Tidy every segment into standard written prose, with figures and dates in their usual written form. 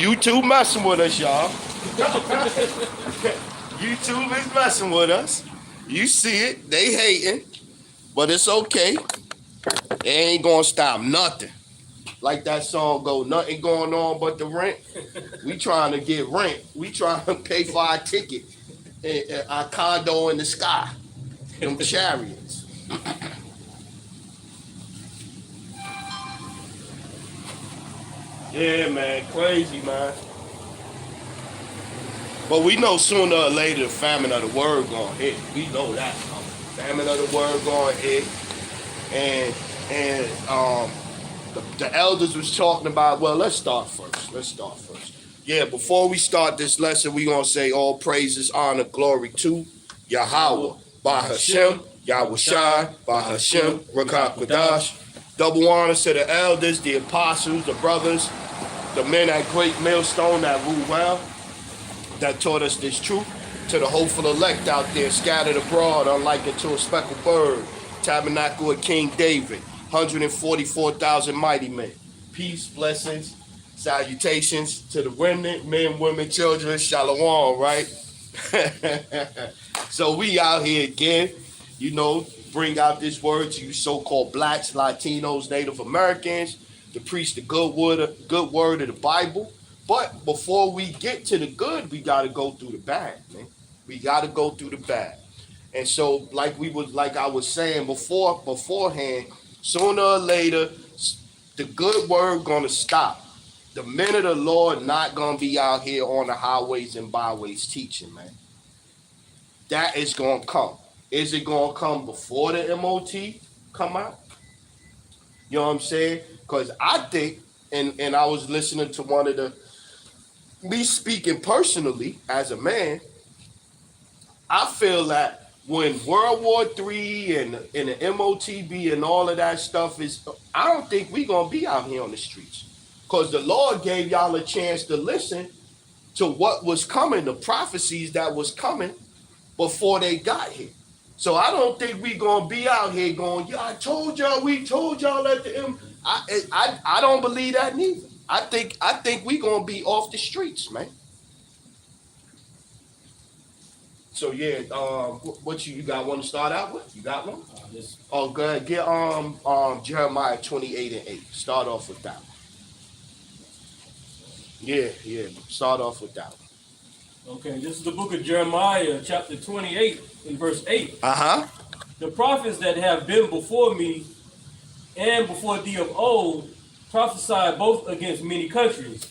YouTube messing with us, y'all. YouTube is messing with us. You see it. They hating. But it's okay. They ain't gonna stop nothing. Like that song go, nothing going on but the rent. We trying to get rent. We trying to pay for our ticket. Our condo in the sky. Them chariots. Yeah, man. Crazy, man. But we know sooner or later the famine of the word gonna hit. We know that. Famine of the word gonna hit. And the elders was talking about, well, let's start first. Yeah, before we start this lesson, we gonna say all praises, honor, glory to Yahweh, by Hashem, Yahushai, by Hashem, Rakak Quadash. Double honors to the elders, the apostles, the brothers, the men at Great Millstone that rule well, that taught us this truth. To the hopeful elect out there, scattered abroad, unlike unto a speckled bird, tabernacle of King David, 144,000 mighty men. Peace, blessings, salutations to the remnant, men, women, children, shalom, right? So we out here again, bring out this word to you so-called blacks, Latinos, Native Americans, to preach the good word of the Bible. But before we get to the good, we got to go through the bad, man. We got to go through the bad. And so like I was saying beforehand, sooner or later, the good word going to stop. The men of the Lord not going to be out here on the highways and byways teaching, man. That is going to come. Is it going to come before the MOT come out? You know what I'm saying? Because I think, and I was listening to me speaking personally as a man, I feel that when World War III and the MOTB and all of that stuff I don't think we going to be out here on the streets. Because the Lord gave y'all a chance to listen to what was coming, the prophecies that was coming before they got here. So I don't think we going to be out here going, yeah, we told y'all at the M. I don't believe that neither. I think we going to be off the streets, man. So yeah, what you got one to start out with? You got one? Oh, go ahead. Get Jeremiah 28:8. Start off with that one. Yeah. Start off with that one. Okay, this is the book of Jeremiah, chapter 28, and verse 8. The prophets that have been before me and before thee of old prophesied both against many countries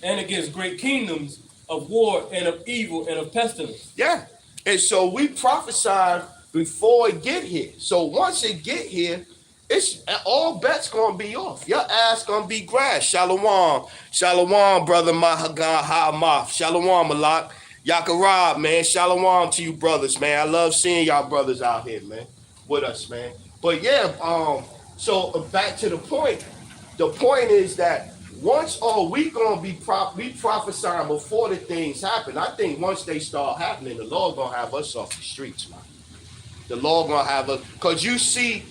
and against great kingdoms of war and of evil and of pestilence. Yeah. And so we prophesied before it get here. So once it get here, it's all bets gonna be off. Your ass gonna be grass. Shalom. Shalom, brother Mahagan Ha'amath. Shalom, Malak. Yakarab, man. Shalom to you brothers, man. I love seeing y'all brothers out here, man. With us, man. But yeah, so back to the point. The point is that once we gonna be prophesying before the things happen. I think once they start happening, the Lord gonna have us off the streets, man. The Lord gonna have us, cause you see,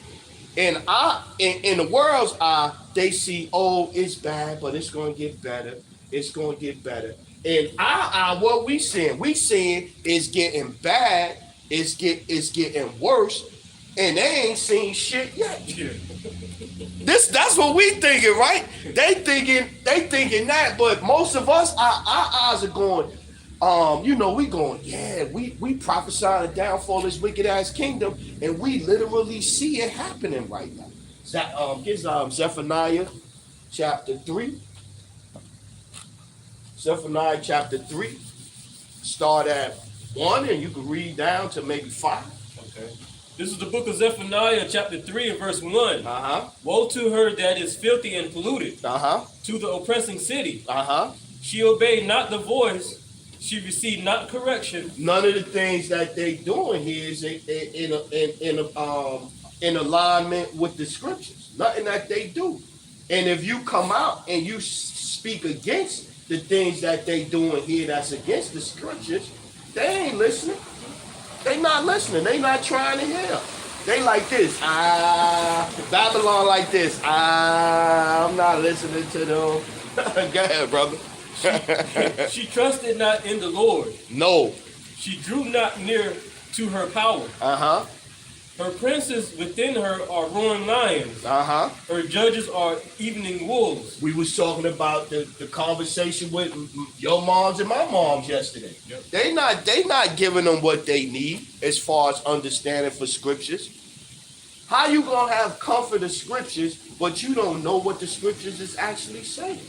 in the world's eye, they see, it's bad, but it's gonna get better. It's gonna get better. In our eye, what we seeing? We seeing it's getting bad. It's getting worse, and they ain't seen shit yet. That's what we thinking, right? They thinking that, but most of us, our eyes are going, we going, yeah, we prophesying the downfall of this wicked ass kingdom, and we literally see it happening right now. Get Zephaniah chapter 3. Zephaniah chapter 3. Start at 1, and you can read down to maybe 5. Okay. This is the book of Zephaniah, chapter 3 and verse 1. Woe to her that is filthy and polluted, to the oppressing city. She obeyed not the voice, she received not correction. None of the things that they doing here is in alignment with the scriptures. Nothing that they do. And if you come out and you speak against the things that they doing here that's against the scriptures, they ain't listening. They not listening. They not trying to hear. They like this. Babylon like this. I'm not listening to them. Go ahead, brother. She trusted not in the Lord. No. She drew not near to her power. Uh-huh. Her princes within her are roaring lions. Uh-huh. Her judges are evening wolves. We was talking about the conversation with your moms and my moms yesterday. Yep. They not giving them what they need as far as understanding for scriptures. How you gonna have comfort of scriptures, but you don't know what the scriptures is actually saying?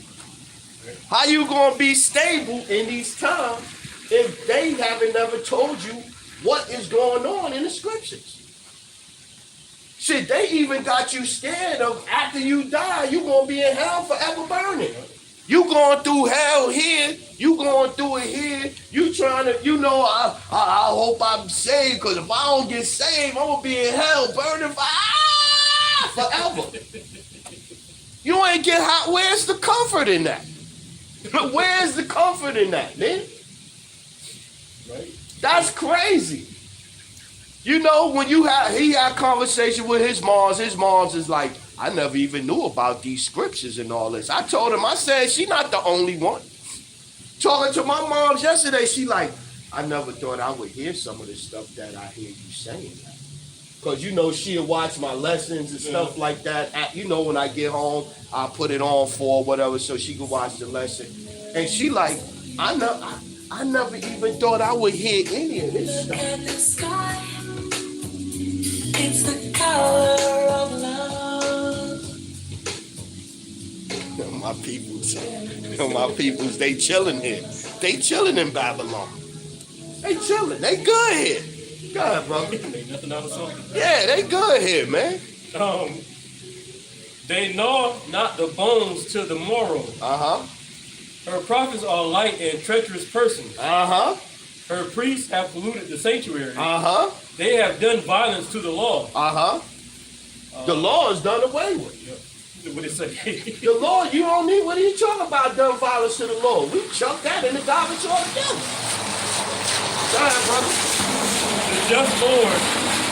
How you gonna be stable in these times if they haven't never told you what is going on in the scriptures? Shit, they even got you scared of after you die, you gonna be in hell forever burning. You going through hell here, you going through it here, you trying to, I hope I'm saved, because if I don't get saved, I'm gonna be in hell burning forever. You ain't get hot. Where's the comfort in that? Where's the comfort in that, man? Right. That's crazy. When he had conversation with his moms is like, I never even knew about these scriptures and all this. I told him, I said, she not the only one. Talking to my moms yesterday, she like, I never thought I would hear some of the stuff that I hear you saying. Because, she'll watch my lessons and stuff like that. When I get home, I put it on for her, whatever, so she can watch the lesson. And she like, I never even thought I would hear any of this stuff. Look at the sky. It's the color of love. My peoples, they chilling here. They chilling in Babylon. They chilling. They good here. Go ahead, brother. Ain't nothing out of something. Yeah, they good here, man. They gnaw not the bones to the marrow. Uh-huh. Her prophets are light and treacherous persons. Uh-huh. Her priests have polluted the sanctuary. Uh-huh. They have done violence to the law. Uh-huh. The law is done away with. What it say? The law, you don't need, what are you talking about, done violence to the law? We chuck that in the garbage altogether. Go ahead, brother. The just Lord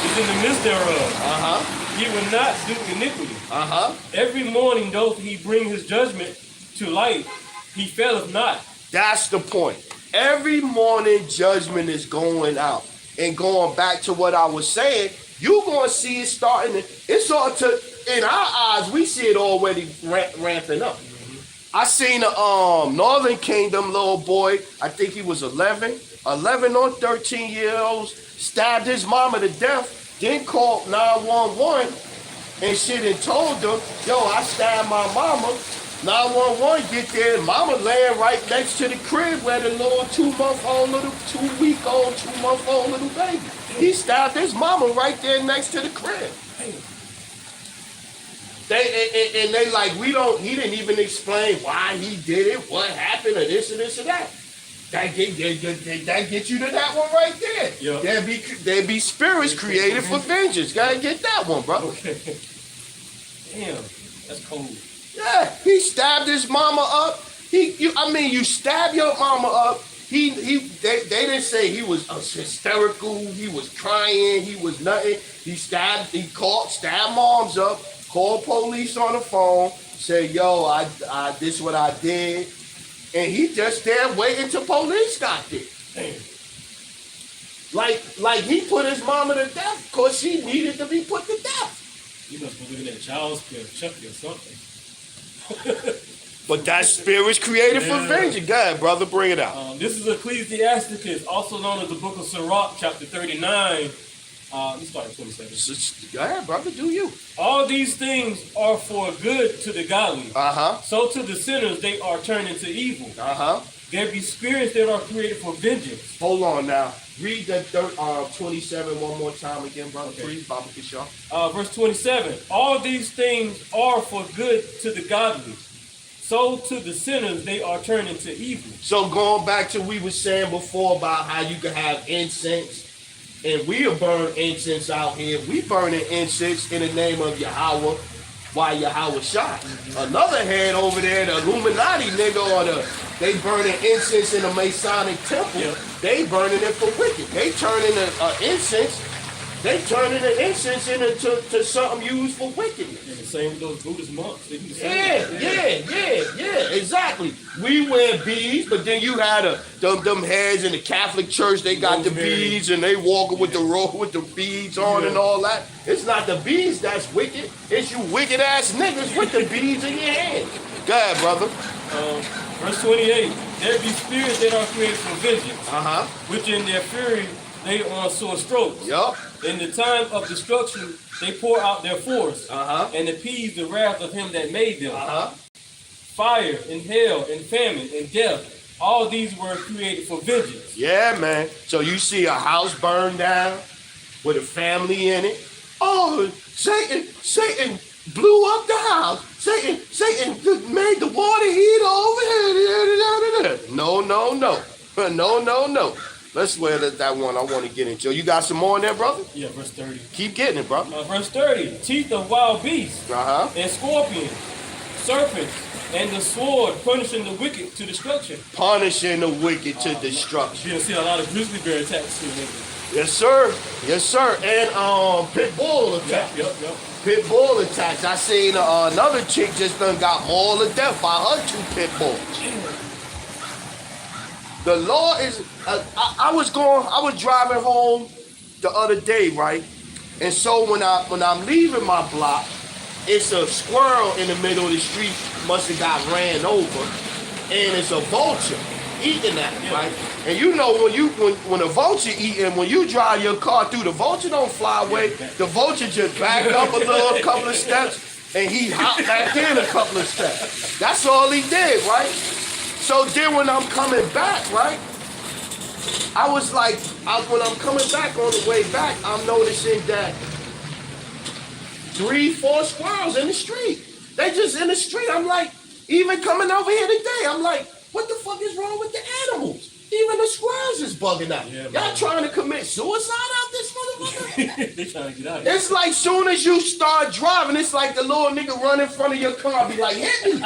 is in the midst thereof. Uh-huh. He will not do iniquity. Uh-huh. Every morning doth he bring his judgment to light. He faileth not. That's the point. Every morning judgment is going out. And going back to what I was saying, you're going to see it starting. It's all to, in our eyes, we see it already ramping up. I seen a Northern Kingdom little boy, I think he was 11 or 13 years old, stabbed his mama to death, then called 911 and shit and told them, yo, I stabbed my mama. 911 get there, mama laying right next to the crib where the little 2-month-old little baby. He stabbed his mama right there next to the crib. They like, he didn't even explain why he did it, what happened, or this and this and that. That get you to that one right there. Yep. There be spirits created for vengeance. Gotta get that one, bro. Okay. Damn, that's cold. Yeah, he stabbed his mama up. You stab your mama up. They didn't say he was hysterical, he was crying, he was nothing. He stabbed moms up, called police on the phone, said, yo, I this is what I did. And he just there waiting till police got there. Damn. Like he put his mama to death because she needed to be put to death. You must be looking at Charles Chucky or something. But that spirit's created for vengeance. Go ahead, brother, bring it out. This is Ecclesiasticus, also known as the book of Sirach, chapter 39. Let's start at 27. Go ahead, brother, do you. All these things are for good to the godly. Uh-huh. So to the sinners they are turned into evil. Uh-huh. There be spirits that are created for vengeance. Hold on now. Read that 27 one more time again, brother, please, Baba Kishar. Verse 27. All these things are for good to the godly. So to the sinners they are turned into evil. So going back to what we were saying before about how you can have incense, and we'll burn incense out here. We burning incense in the name of Yahweh while Yahweh shot. Another head over there, the Illuminati nigga, they burning incense in the Masonic temple. Yep. They burning it for wicked. They turning incense They turning the incense into something used for wickedness. And the same with those Buddhist monks. They do the same Yeah, exactly. We wear beads, but then you had them heads in the Catholic Church. They got the beads and they walking with the robe with the beads on and all that. It's not the beads that's wicked. It's you wicked ass niggas with the beads in your hand. Go ahead, brother. Verse 28. There be spirits that are created for vengeance, which in their fury they are sore strokes. Yup. In the time of destruction, they pour out their force and appease the wrath of him that made them. Fire and hell and famine and death, all these were created for vengeance. Yeah, man. So you see a house burned down with a family in it. Oh, Satan blew up the house. Satan made the water heat over here. No. Let's wear that one I want to get into. You got some more in there, brother? Yeah, verse 30. Keep getting it, bro. Verse 30. Teeth of wild beasts and scorpions, serpents, and the sword punishing the wicked to destruction. Punishing the wicked to destruction. You'll see a lot of grizzly bear attacks too, maybe. Yes, sir. And pit bull attacks. Yep. Pit bull attacks. I seen another chick just done got mauled to death by her 2 pit bulls. The law is. I was driving home the other day, right? And so when I'm leaving my block, it's a squirrel in the middle of the street. Must have got ran over, and it's a vulture eating that, right? And you know when a vulture eating, when you drive your car through, the vulture don't fly away. The vulture just backed up a couple of steps, and he hopped back in a couple of steps. That's all he did, right? So then when I'm coming back, right? I was like, when I'm coming back on the way back, I'm noticing that 3-4 squirrels in the street. They just in the street. I'm like, even coming over here today, I'm like, what the fuck is wrong with the animals? Even the squirrels is bugging out. Yeah, y'all trying to commit suicide out this motherfucker? They trying to get out of here. It's like soon as you start driving, it's like the little nigga run in front of your car, be like, hit me.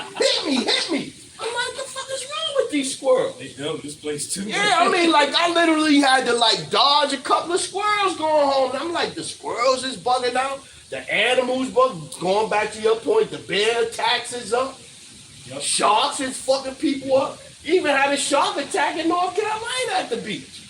I'm like, the fuck is wrong with these squirrels? They dumb this place too. Yeah, I mean, like, I literally had to, like, dodge a couple of squirrels going home. And I'm like, the squirrels is bugging out. The animals going back to your point, the bear attacks is up. Yep. Sharks is fucking people up. Even had a shark attack in North Carolina at the beach.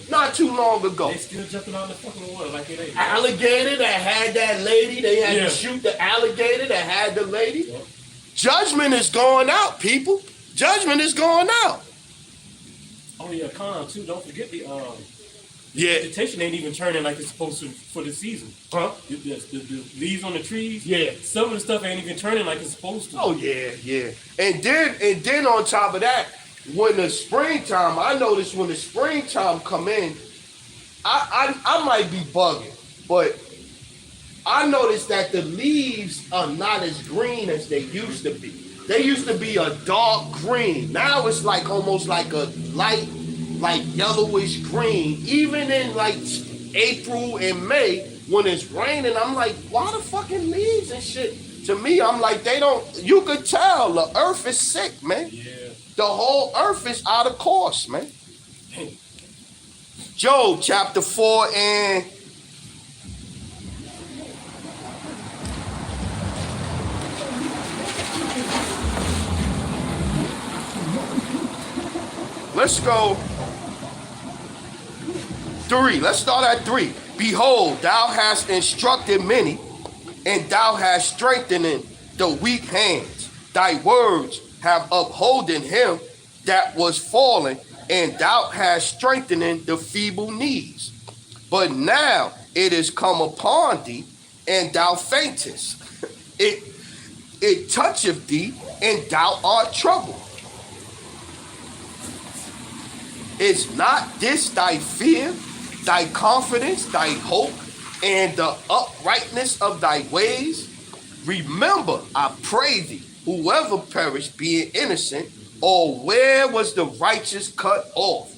Not too long ago. They still jumping out the fucking water like it ain't. Alligator that had that lady. They had to shoot the alligator that had the lady. Yep. Judgment is going out, people. Judgment is going out. Oh yeah, Con too. Don't forget the vegetation ain't even turning like it's supposed to for the season. Huh? The leaves on the trees. Yeah. Some of the stuff ain't even turning like it's supposed to. Oh yeah. And then on top of that, when the springtime, I noticed when the springtime come in, I might be bugging, but I noticed that the leaves are not as green as they used to be. They used to be a dark green. Now it's like almost like a light, like yellowish green. Even in like April and May, when it's raining, I'm like, why the fucking leaves and shit? To me, I'm like, you could tell the earth is sick, man. Yeah. The whole earth is out of course, man. Job chapter 4 and let's go 3. Let's start at 3. Behold, thou hast instructed many, and thou hast strengthened the weak hands. Thy words have upholden him that was fallen, and thou hast strengthened the feeble knees. But now it is come upon thee, and thou faintest. It toucheth thee, and thou art troubled. Is not this thy fear, thy confidence, thy hope, and the uprightness of thy ways? Remember, I pray thee, whoever perished being innocent, or where was the righteous cut off?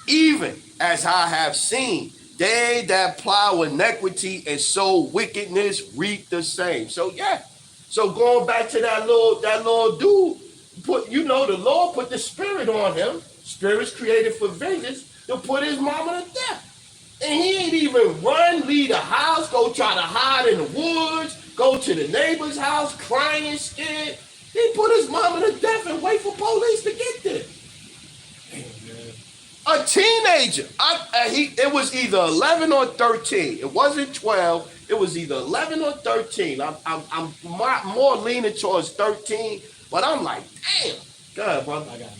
Even as I have seen, they that plow iniquity and sow wickedness reap the same. So going back to that little dude, the Lord put the spirit on him. Spirits created for vengeance to put his mama to death. And he ain't even run, leave the house, go try to hide in the woods, go to the neighbor's house crying, scared. He put his mama to death and wait for police to get there. A teenager. It was either 11 or 13. It wasn't 12. It was either 11 or 13. I'm more leaning towards 13, but I'm like, damn. Go ahead, brother. I got it.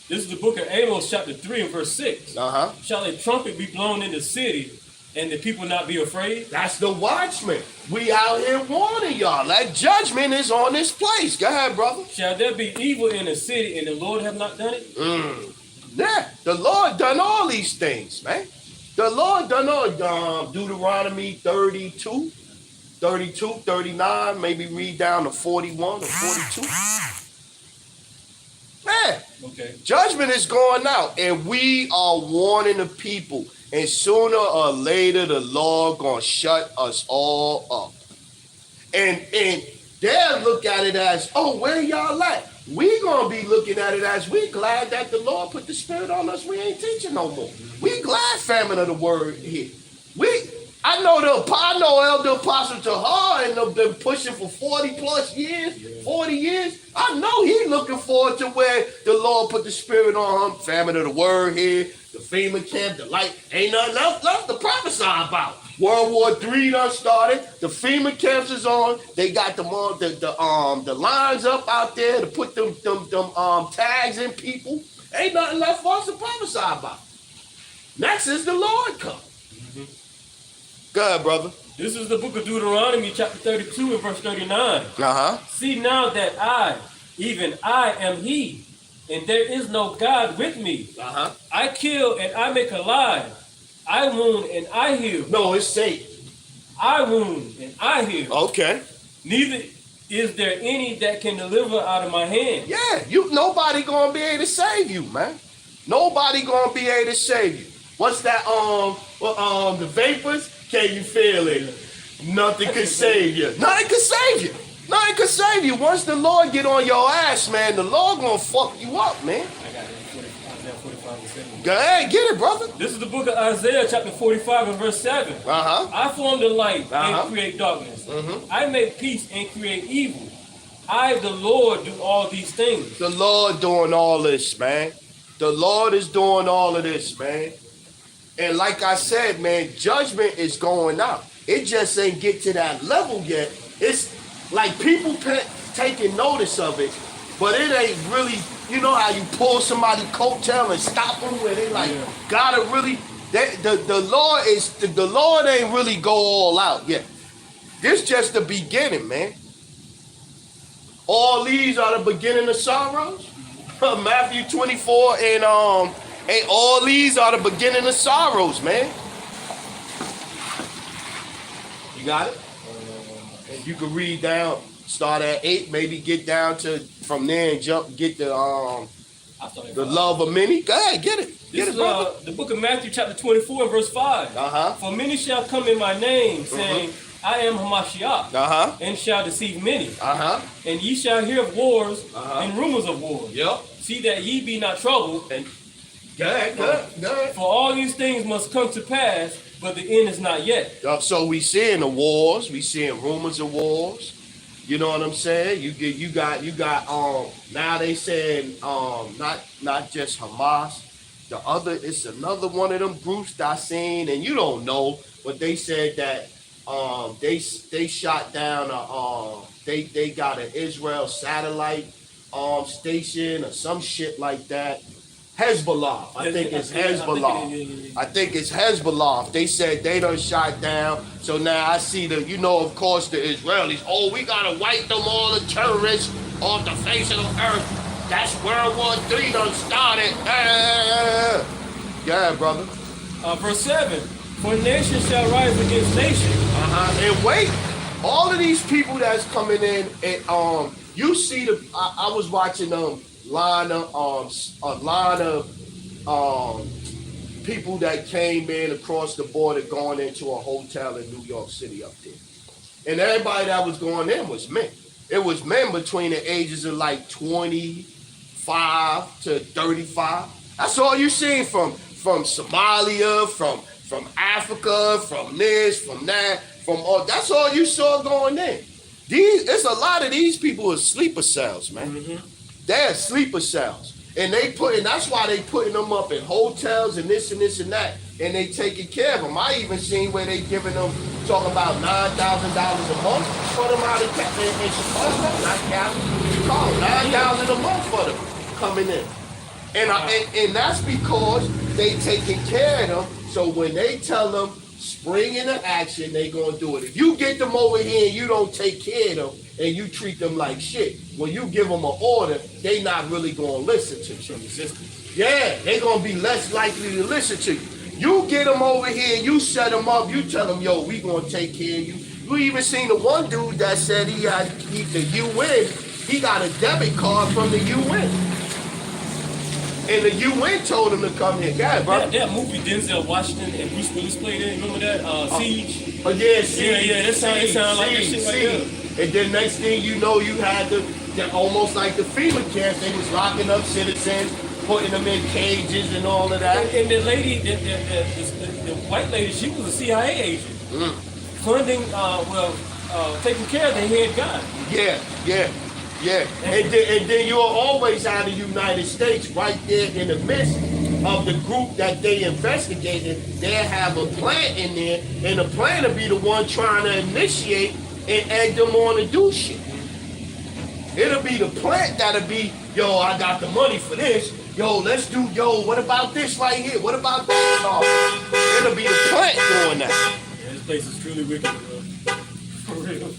This is the book of Amos, chapter 3 and verse 6. Uh-huh. Shall a trumpet be blown in the city, and the people not be afraid? That's the watchman. We out here warning y'all. That judgment is on this place. Go ahead, brother. Shall there be evil in the city, and the Lord have not done it? Yeah, the Lord done all these things, man. The Lord done all, Deuteronomy 32, 39, maybe read down to 41 or 42. Man, Okay. judgment is going out, and we are warning the people. And sooner or later, the Lord gonna shut us all up. And they'll look at it as, oh, where y'all at? We gonna be looking at it as, we glad that the Lord put the Spirit on us. We ain't teaching no more. We glad, famine of the word here. I know Elder Apostle Tahar and them been pushing for 40 plus years, 40 years. I know he looking forward to where the Lord put the Spirit on him. Famine of the word here, the FEMA camp, the light. Ain't nothing left to prophesy about. World War III done started. The FEMA camps is on. They got the lines up out there to put them tags in people. Ain't nothing left for us to prophesy about. Next is the Lord come. Go ahead, brother. This is the book of Deuteronomy, chapter 32 and verse 39. Uh-huh. See now that I, even I, am he, and there is no God with me. Uh-huh. I kill and I make alive. I wound and I heal. No, it's Satan. I wound and I heal. Okay. Neither is there any that can deliver out of my hand. Yeah, nobody gonna be able to save you, man. Nobody gonna be able to save you. What's that? The vapors? Can you feel it? Nothing can save you. Nothing can save you. Nothing can save you. Once the Lord get on your ass, man, the Lord gonna fuck you up, man. I got it. Isaiah 45 and 7. Go ahead, get it, brother. This is the book of Isaiah, chapter 45 and verse 7. Uh-huh. I form the light Uh-huh. and create darkness. Mhm. I make peace and create evil. I, the Lord, do all these things. The Lord doing all this, man. The Lord is doing all of this, man. And like I said, man, judgment is going out. It just ain't get to that level yet. It's like people taking notice of it, but it ain't really, you know how you pull somebody coattail and stop them where they like, gotta really, the Lord ain't really go all out yet. This just the beginning, man. All these are the beginning of sorrows. Matthew 24 and all these are the beginning of sorrows, man. You got it? And you can read down, start at 8, maybe get down to from there and get the love of many. Go ahead, get it. This is the book of Matthew, chapter 24, and verse 5. Uh-huh. For many shall come in my name, saying, I am Hamashiach, Uh-huh. and shall deceive many. Uh-huh. And ye shall hear of wars Uh-huh. and rumors of wars. Yep. See that ye be not troubled. And go ahead. For all these things must come to pass, but the end is not yet. So we seeing the wars, we seeing rumors of wars. You know what I'm saying? You got now they saying not just Hamas, it's another one of them groups that I seen, and you don't know, but they said that they shot down they got an Israel satellite station or some shit like that. Hezbollah. I think it's Hezbollah. I think it's Hezbollah. They said they done shot down. So now I see of course, the Israelis. Oh, we gotta wipe them all the terrorists off the face of the earth. That's World War III done started. Yeah, brother. Verse 7. For nation shall rise against nation. And wait, all of these people that's coming in, and you see I was watching a line of people that came in across the border going into a hotel in New York City up there. And everybody that was going in was men. It was men between the ages of like 25 to 35. That's all you seen from Somalia, from from Africa, from this, from that, from all. That's all you saw going in. It's a lot of these people are sleeper cells, man. Mm-hmm. They're sleeper cells. And that's why they putting them up in hotels and this and this and that. And they taking care of them. I even seen where they giving them, talking about $9,000 a month for them out of in Chicago, not Cali, Chicago, $9,000 a month for them coming in. And that's because they taking care of them. So when they tell them spring into action, they gonna do it. If you get them over here and you don't take care of them and you treat them like shit, when you give them an order, they not really gonna listen to you. Yeah, they gonna be less likely to listen to you. You get them over here, you set them up, you tell them, yo, we gonna take care of you. You even seen the one dude that said the UN, he got a debit card from the UN. And the UN told him to come here. God, bro. That movie Denzel Washington and Bruce Willis played in, remember that? Siege? Oh, yeah, Siege. Yeah, that sound like that shit right there. And then next thing you know, you had almost like the FEMA camps. They was locking up citizens, putting them in cages and all of that. And the lady, the white lady, she was a CIA agent. Funding, taking care of the head guy. Yeah. And then you'll always have the United States right there in the midst of the group that they investigated. They'll have a plant in there, and the plant will be the one trying to initiate and egg them on to do shit. It'll be the plant that'll be, yo, I got the money for this. Yo, what about this right here? What about that? It'll be the plant doing that. Yeah, this place is truly wicked, bro. For real.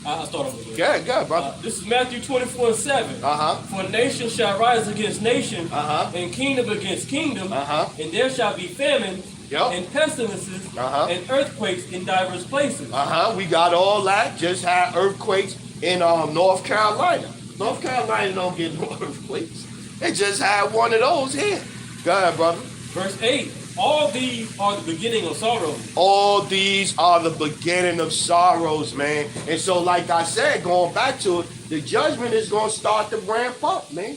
I'll start over with it. Good, brother. This is Matthew 24:7. For nation shall rise against nation, and kingdom against kingdom, and there shall be famines, and pestilences, and earthquakes in diverse places. We got all that. Just had earthquakes in North Carolina. North Carolina don't get no earthquakes. They just had one of those here. Go ahead, brother. Verse 8. All these are the beginning of sorrows. All these are the beginning of sorrows, man. And so, like I said, going back to it, the judgment is going to start to ramp up, man.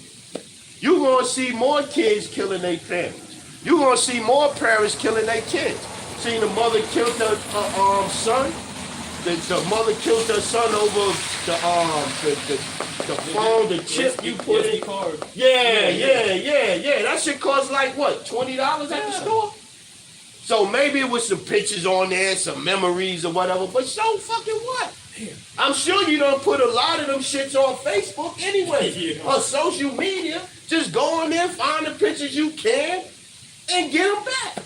You're going to see more kids killing their parents. You're going to see more parents killing their kids. Seen the mother killed her son. The mother killed her son over the phone, the chip you put in. Yeah. That shit cost like what, $20 at the store? So maybe it was some pictures on there, some memories or whatever, but so fucking what? I'm sure you don't put a lot of them shits on Facebook anyway, or social media. Just go on there, find the pictures you can, and get them back.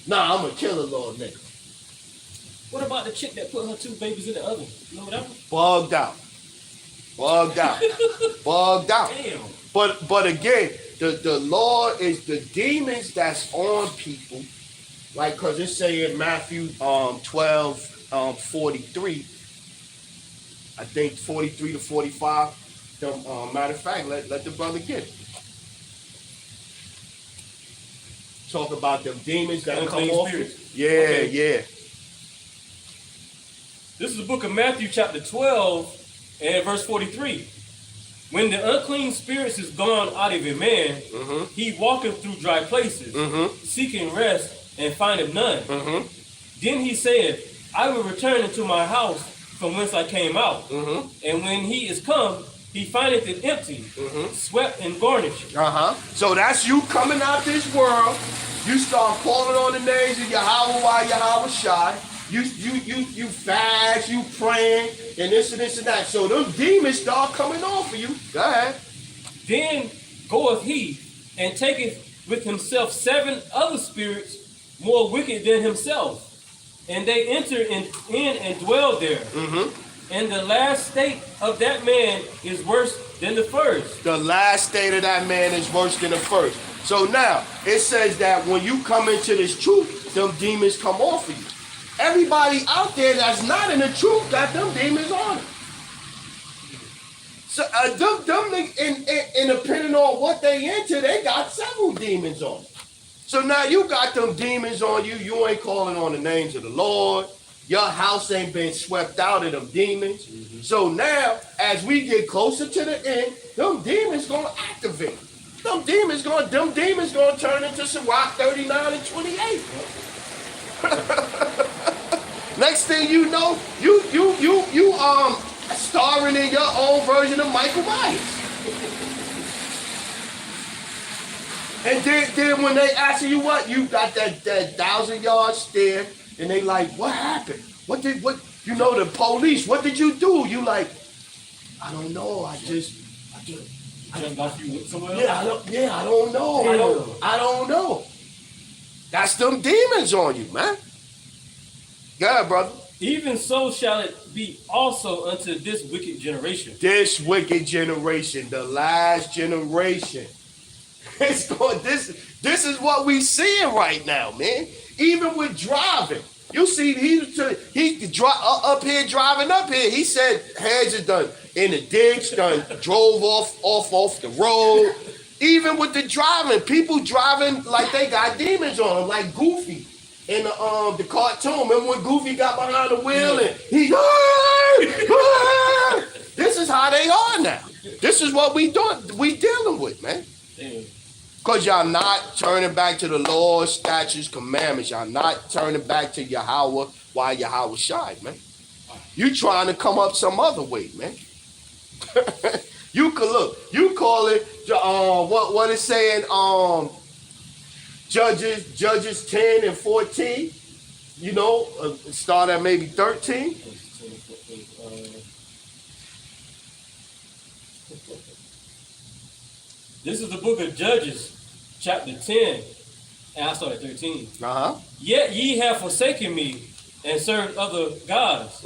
Nah, I'm a killer little nigga. What about the chick that put her 2 babies in the oven? You know that one? Bugged out. Damn. But again, the law is the demons that's on people, like, because it say in Matthew 12, 43, I think 43 to 45. Matter of fact, let the brother get it. Talk about them demons that come off. Yeah. This is the book of Matthew chapter 12 and verse 43. When the unclean spirits is gone out of a man, he walketh through dry places, seeking rest, and findeth none. Then he said, I will return into my house from whence I came out. And when he is come, he findeth it empty, swept and garnished. So that's you coming out this world. You start calling on the names of Yahweh, Yahweh Shai. You fast, you praying, and this and that. So them demons start coming off of you. Go ahead. Then goeth he, and taketh with himself 7 other spirits more wicked than himself. And they enter in and dwell there. And the last state of that man is worse than the first. The last state of that man is worse than the first. So now, it says that when you come into this truth, them demons come off of you. Everybody out there that's not in the truth got them demons on it. So them and depending on what they into, they got several demons on it. So now you got them demons on you. You ain't calling on the names of the Lord. Your house ain't been swept out of them demons. So now, as we get closer to the end, them demons gonna activate. them demons gonna turn into Sirach 39 and 28. Next thing you know, you starring in your own version of Michael Myers. And then when they ask you what, you got that 1,000-yard stare, and they like, what happened? The police, what did you do? You like, I don't know, I don't know. I don't know. That's them demons on you, man. Go ahead, brother. Even so shall it be also unto this wicked generation. This wicked generation, the last generation. It's going. This is what we seeing right now, man. Even with driving, you see, he up here driving up here. He said heads are done in the ditch, done drove off the road. Even with the driving, people driving like they got demons on them, like Goofy in the cartoon. Remember when Goofy got behind the wheel and he, this is how they are now. This is what we dealing with, man. Because y'all not turning back to the laws, statutes, commandments. Y'all not turning back to Yahweh while Yahweh shy, man. You trying to come up some other way, man. You could look. You call it what it's saying. Judges 10 and 14. You know, start at maybe 13. This is the book of Judges, chapter 10, and I start at 13. Yet ye have forsaken me and served other gods.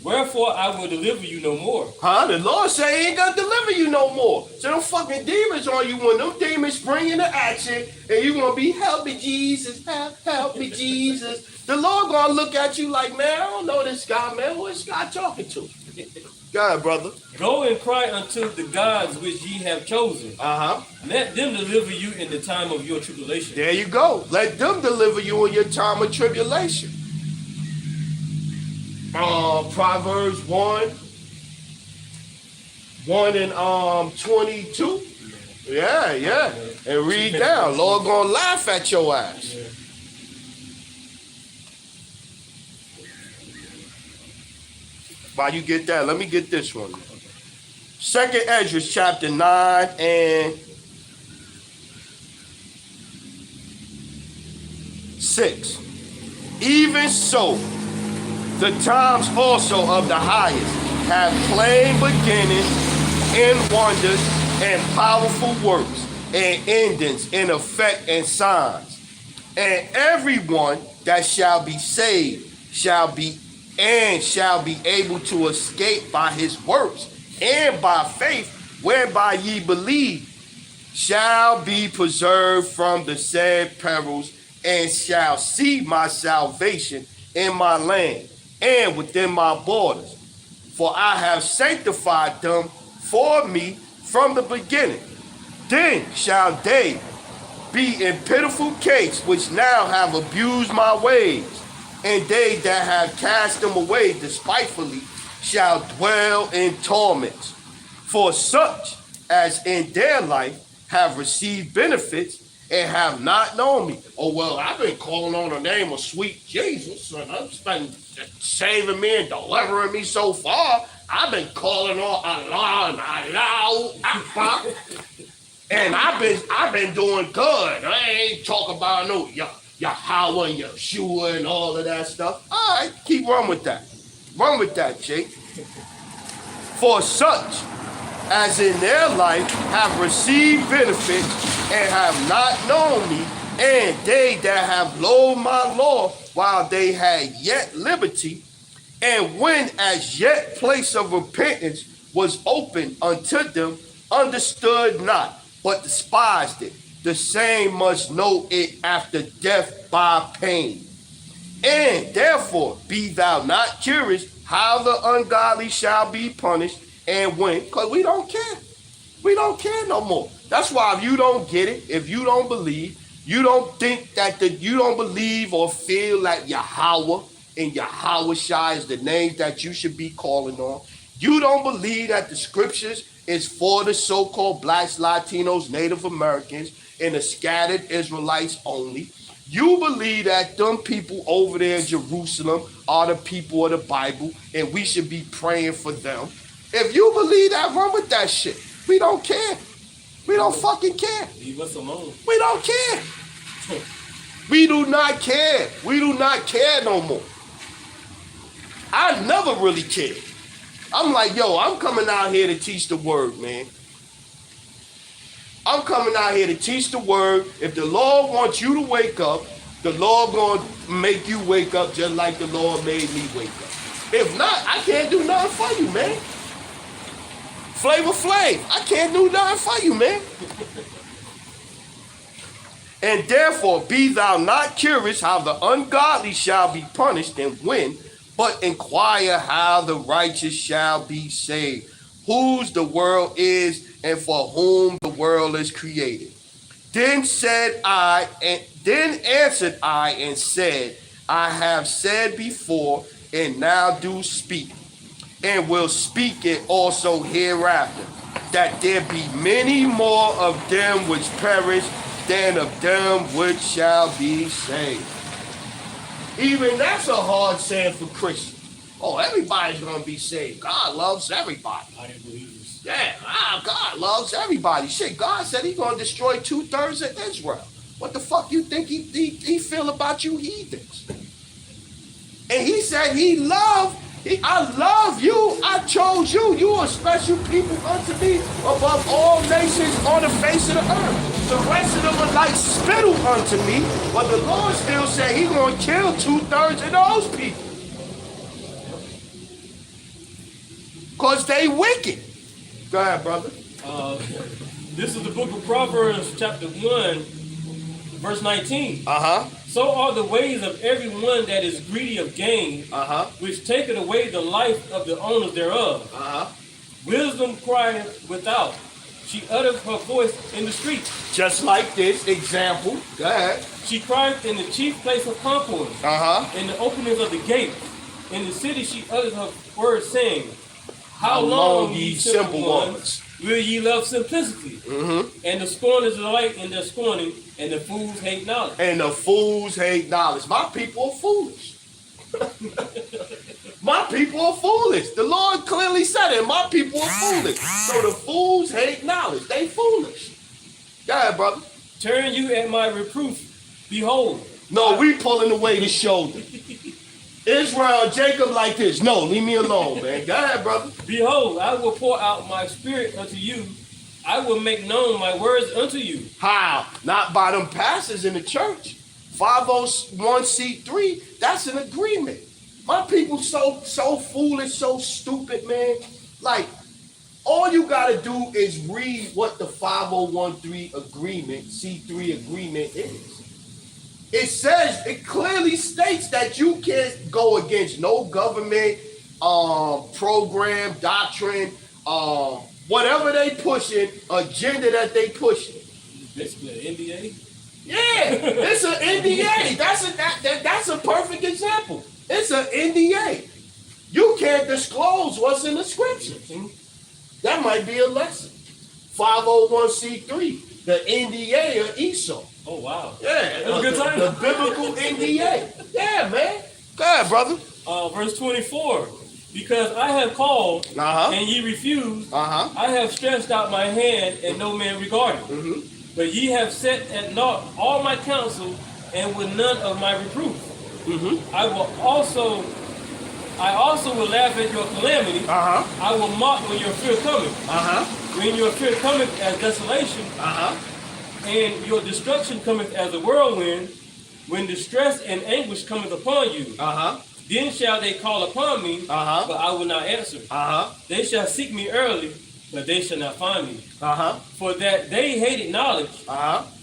Wherefore I will deliver you no more. The Lord say he ain't gonna deliver you no more. So them fucking demons on you when them demons spring into action and you gonna be, help me Jesus, help me Jesus. The Lord gonna look at you like, man, I don't know this guy, man. Who is this guy talking to? Go ahead, brother. Go and cry unto the gods which ye have chosen. Let them deliver you in the time of your tribulation. There you go. Let them deliver you in your time of tribulation. Proverbs 1 and 22. Yeah. And read down. Lord gonna laugh at your ass. While you get that, let me get this one. 2nd Ezra chapter 9 and 6. Even so, the times also of the highest have plain beginnings and wonders and powerful works and endings in effect and signs. And everyone that shall be saved shall be able to escape by his works and by faith whereby ye believe shall be preserved from the said perils and shall see my salvation in my land and within my borders. For I have sanctified them for me from the beginning. Then shall they be in pitiful case which now have abused my ways, and they that have cast them away despitefully shall dwell in torments. For such as in their life have received benefits and have not known me. Oh, well, I've been calling on the name of sweet Jesus, and I've been saving me and delivering me so far. I've been calling on Allah and Allah Akbar, and I've been doing good. I ain't talking about no Yahweh and Yeshua and all of that stuff. All right, keep run with that. Run with that, Jake. For such as in their life have received benefits and have not known me, and they that have loathed my law while they had yet liberty, and when as yet place of repentance was open unto them, understood not, but despised it. The same must know it after death by pain. And therefore be thou not curious how the ungodly shall be punished and when, because we don't care. We don't care no more. That's why if you don't get it, if you don't believe, you don't think that you don't believe or feel like Yahweh and Yahweh Shai is the name that you should be calling on. You don't believe that the scriptures is for the so-called blacks, Latinos, Native Americans, and the scattered Israelites only. You believe that them people over there in Jerusalem are the people of the Bible, and we should be praying for them. If you believe that, run with that shit. We don't care. We don't fucking care. Leave us alone. We don't care. We do not care. We do not care no more. I never really cared. I'm like, yo, I'm coming out here to teach the word, man. I'm coming out here to teach the word. If the Lord wants you to wake up, the Lord gonna make you wake up just like the Lord made me wake up. If not, I can't do nothing for you, man. Flavor Flav, I can't do nothing for you, man. And therefore be thou not curious how the ungodly shall be punished and when, but inquire how the righteous shall be saved, whose the world is and for whom the world is created. Then answered I and said, I have said before and now do speak, and will speak it also hereafter, that there be many more of them which perish than of them which shall be saved. Even that's a hard saying for Christians. Oh, everybody's going to be saved. God loves everybody. I didn't believe this. Yeah, God loves everybody. Shit, God said he's going to destroy 2/3 of Israel. What the fuck you think he feel about you heathens? And he said I love you. I chose you. You are special people unto me above all nations on the face of the earth. The rest of them are like spittle unto me. But the Lord still said he's going to kill 2/3 of those people. Because they wicked. Go ahead, brother. This is the book of Proverbs, chapter 1, verse 19. So are the ways of everyone that is greedy of gain, which taketh away the life of the owners thereof. Wisdom crieth without. She uttereth her voice in the street. Just like this example. Go ahead. She crieth in the chief place of concourse, in the openings of the gate. In the city she uttereth her words, saying, How long, ye simple ones, will ye love simplicity? And the scorners delight in their scorning, and the fools hate knowledge. And the fools hate knowledge. My people are foolish. My people are foolish. The Lord clearly said it. My people are foolish. So the fools hate knowledge. They foolish. Go ahead, brother. Turn you at my reproof. Behold. No, we pulling away the shoulder. Israel, Jacob like this. No, leave me alone, man. Go ahead, brother. Behold, I will pour out my spirit unto you. I will make known my words unto you. How? Not by them pastors in the church. 501c3, that's an agreement. My people so foolish, so stupid, man. Like, all you got to do is read what the 501c3 agreement is. It says, it clearly states that you can't go against no government program, doctrine, whatever they pushing, agenda that they pushing. Basically an NDA? Yeah, it's an NDA. That's a perfect example. It's an NDA. You can't disclose what's in the scriptures. That might be a lesson. 501c3, the NDA of Esau. Oh, wow. Yeah, that's a good title. The biblical NDA. Yeah, man. Go ahead, brother. Verse 24. Because I have called, and ye refused, I have stretched out my hand, and no man regarded. But ye have set at naught all my counsel, and with none of my reproof. I also will laugh at your calamity. I will mock when your fear cometh. When your fear cometh as desolation, and your destruction cometh as a whirlwind, when distress and anguish cometh upon you, then shall they call upon me, but I will not answer. They shall seek me early, but they shall not find me. For that they hated knowledge,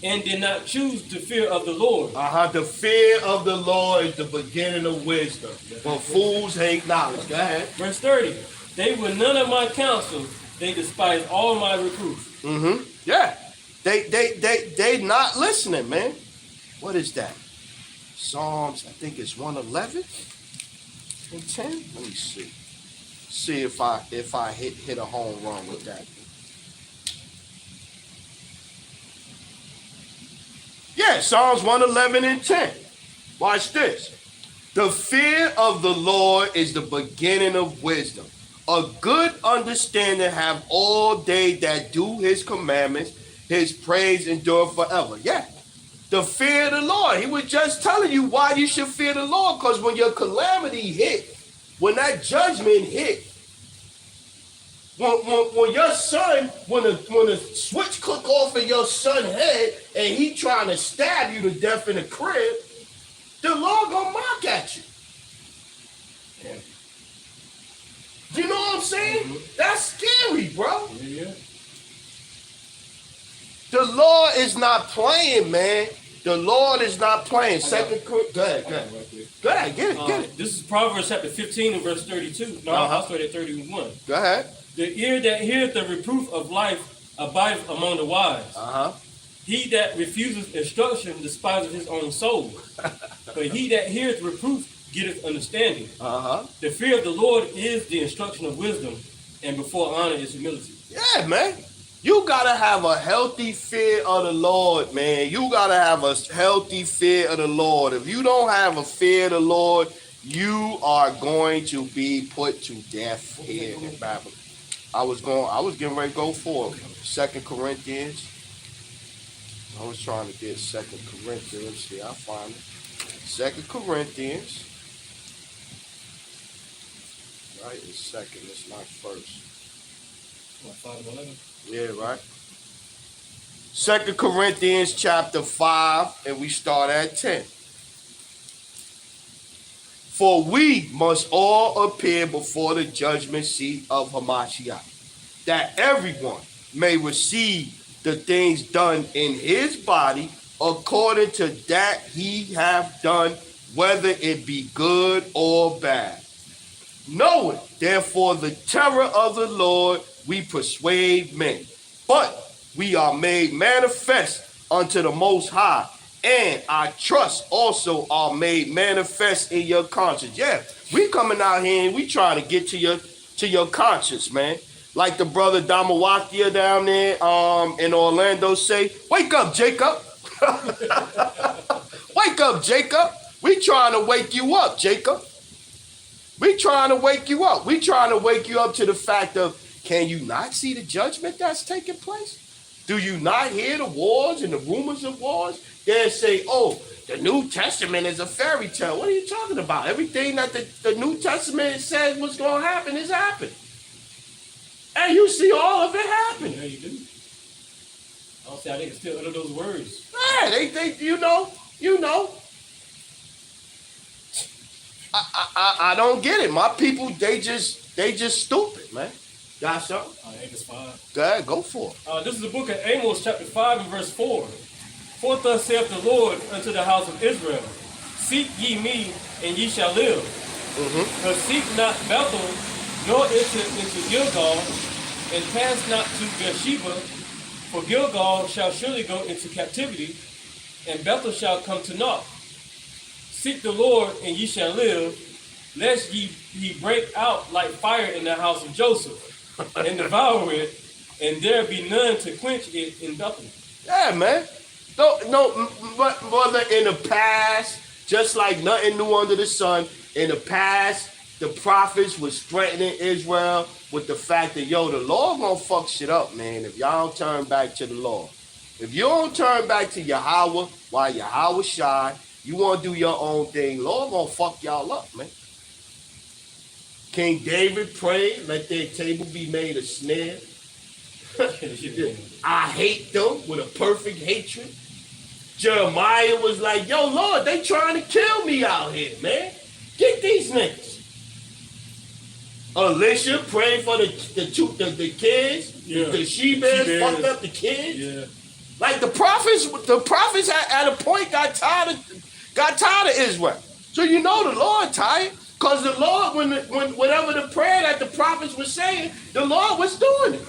and did not choose the fear of the Lord. The fear of the Lord is the beginning of wisdom. But fools hate knowledge. Go ahead. Verse 30. They were none of my counsel, they despise all my reproof. Yeah. They not listening, man. What is that? Psalms, I think it's 111 and 10. Let me see. See if I hit a home run with that. Yeah, Psalms 111 and 10. Watch this. The fear of the Lord is the beginning of wisdom. A good understanding have all they that do his commandments. His praise endure forever. Yeah. The fear of the Lord. He was just telling you why you should fear the Lord. Because when your calamity hit, when that judgment hit, when your son, when a switch click off in your son's head and he trying to stab you to death in the crib, the Lord gonna mock at you. Yeah. You know what I'm saying? Mm-hmm. That's scary, bro. Yeah. The Lord is not playing, man. The Lord is not playing. Go ahead. Go ahead, get it. This is Proverbs chapter 15 and verse 32. No, I'll start at 31. Go ahead. The ear that heareth the reproof of life abideth among the wise. He that refuseth instruction despiseth his own soul. But he that heareth reproof getteth understanding. The fear of the Lord is the instruction of wisdom, and before honor is humility. Yeah, man. You gotta have a healthy fear of the Lord, man. You gotta have a healthy fear of the Lord. If you don't have a fear of the Lord, you are going to be put to death here in Babylon. I was getting ready to go for 2 Corinthians. I was trying to get 2 Corinthians. Let's see, I'll find it. 2 Corinthians. Right, it's second, it's not first. What, 5:11? Yeah, right. 2 Corinthians chapter 5, and we start at 10. For we must all appear before the judgment seat of Hamashiach, that everyone may receive the things done in his body according to that he hath done, whether it be good or bad. Knowing, therefore, the terror of the Lord, we persuade men. But we are made manifest unto the Most High, and our trust also are made manifest in your conscience. Yeah, we coming out here and we trying to get to your conscience, man. Like the brother Damawakia down there in Orlando say, wake up, Jacob. Wake up, Jacob. We trying to wake you up, Jacob. We trying to wake you up. We trying to wake you up to the fact of, can you not see the judgment that's taking place? Do you not hear the wars and the rumors of wars? They say, oh, the New Testament is a fairy tale. What are you talking about? Everything that the New Testament says was going to happen is happening. And you see all of it happen. Yeah, you do. I don't see how they can still utter those words. Yeah, they you know. I don't get it. My people, they just stupid, man. Got something? Amos 5. Go ahead, go for it. This is the book of Amos, chapter 5 and verse 4. For thus saith the Lord unto the house of Israel, seek ye me, and ye shall live. But seek not Bethel, nor into Gilgal, and pass not to Beersheba, for Gilgal shall surely go into captivity, and Bethel shall come to naught. Seek the Lord, and ye shall live, lest ye break out like fire in the house of Joseph, and devour it, and there be none to quench it in Bethel. Yeah, man. No, but brother, in the past, just like nothing new under the sun, in the past, the prophets was threatening Israel with the fact that, the Lord gonna fuck shit up, man, if y'all don't turn back to the Lord. If you don't turn back to Yahweh, while Yahweh shy, you want to do your own thing, Lord gonna fuck y'all up, man. King David prayed, let their table be made a snare. I hate them with a perfect hatred. Jeremiah was like, Lord, they trying to kill me out here, man. Get these niggas. Elisha prayed for the kids. Yeah. The she-bears fucked up the kids. Yeah. Like the prophets at a point got tired of Israel. So the Lord tired. Because the Lord, when whatever the prayer that the prophets were saying, the Lord was doing it.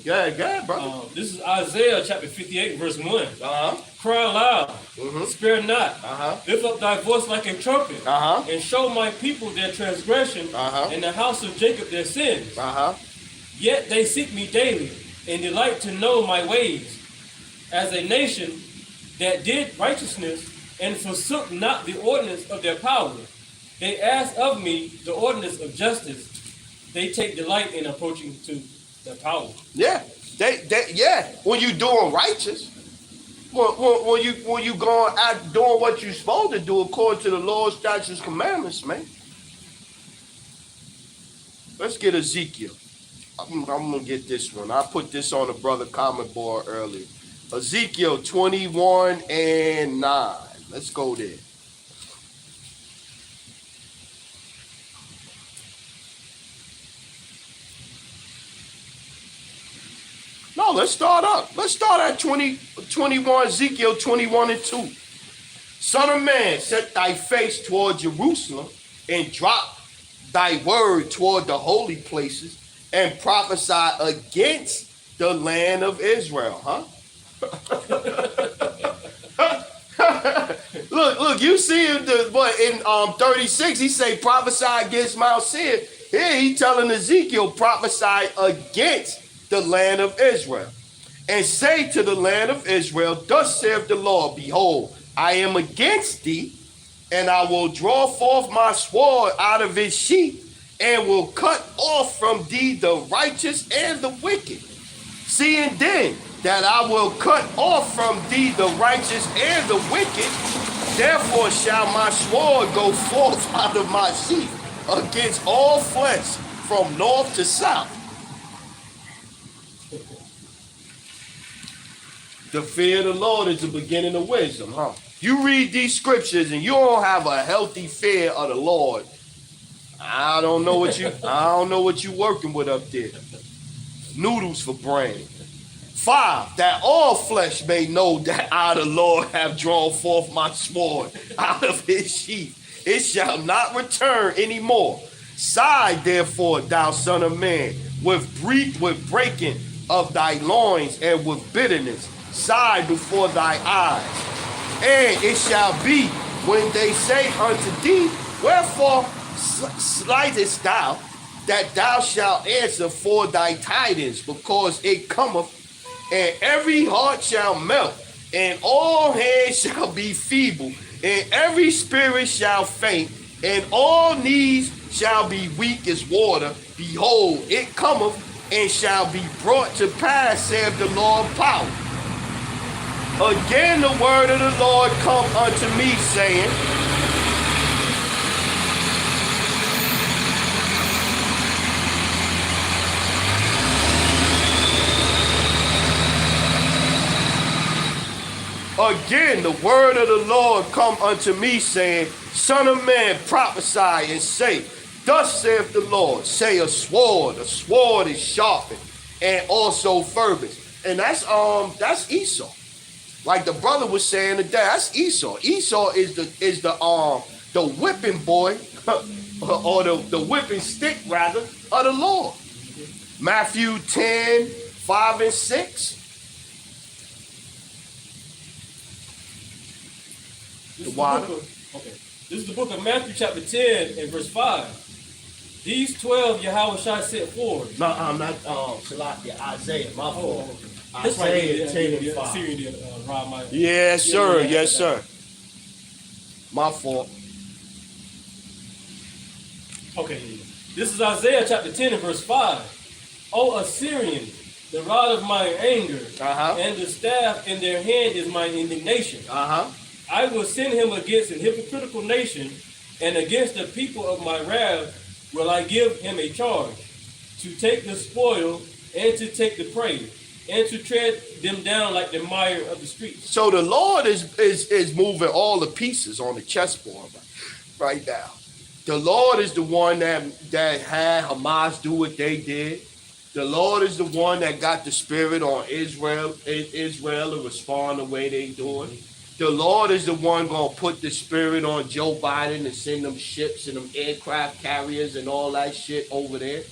Go ahead, bro. This is Isaiah chapter 58, verse 1. Cry aloud, spare not. Lift up thy voice like a trumpet, and show my people their transgression, and the house of Jacob their sins. Yet they seek me daily, and delight to know my ways, as a nation that did righteousness and forsook not the ordinance of their power. They ask of me the ordinance of justice. They take delight in approaching to their power. Yeah, yeah. When you doing righteous, when you going out doing what you're supposed to do according to the Lord's statutes, commandments, man. Let's get Ezekiel. I'm gonna get this one. I put this on the brother comment board earlier. Ezekiel 21:9. Let's go there. No, let's start up. Let's start at 21, Ezekiel 21:2. Son of man, set thy face toward Jerusalem and drop thy word toward the holy places and prophesy against the land of Israel. Huh? look, you see in 36, he say prophesy against Mount Seir. Here he telling Ezekiel prophesy against the land of Israel. And say to the land of Israel, thus saith the Lord, behold, I am against thee, and I will draw forth my sword out of his sheath, and will cut off from thee the righteous and the wicked. Seeing then that I will cut off from thee the righteous and the wicked, therefore shall my sword go forth out of my sheath against all flesh from north to south. The fear of the Lord is the beginning of wisdom, huh? You read these scriptures and you don't have a healthy fear of the Lord. I don't know what you working with up there. Noodles for brain. 5, that all flesh may know that I, the Lord, have drawn forth my sword out of his sheath. It shall not return any more. Sigh, therefore, thou son of man, with breaking of thy loins and with bitterness. Sigh before thy eyes. And it shall be when they say unto thee, wherefore slightest thou, that thou shalt answer for thy tidings, because it cometh, and every heart shall melt, and all hands shall be feeble, and every spirit shall faint, and all knees shall be weak as water. Behold, it cometh, and shall be brought to pass, saith the Lord power. Again the word of the Lord come unto me, saying, again the word of the Lord come unto me, saying, Son of man, prophesy and say, thus saith the Lord, say a sword is sharpened, and also furbished. And that's Esau. Like the brother was saying today, that's Esau. Esau is the whipping boy, or the whipping stick rather, of the Lord. Matthew 10:5-6. This is the book of Matthew chapter 10 and verse 5. These 12 Yahweh shall set forward. No, I'm not Salakia, Isaiah, my fault. That's Isaiah 10 and 5. Yes, sir. Yes, sir. My fault. Okay. This is Isaiah chapter 10 and verse 5. O Assyrian, the rod of my anger, and the staff in their hand is my indignation. I will send him against an hypocritical nation, and against the people of my wrath will I give him a charge, to take the spoil and to take the prey, and to tread them down like the mire of the streets. So the Lord is moving all the pieces on the chessboard right now. The Lord is the one that had Hamas do what they did. The Lord is the one that got the spirit on Israel to respond the way they doing. The Lord is the one going to put the spirit on Joe Biden and send them ships and them aircraft carriers and all that shit over there.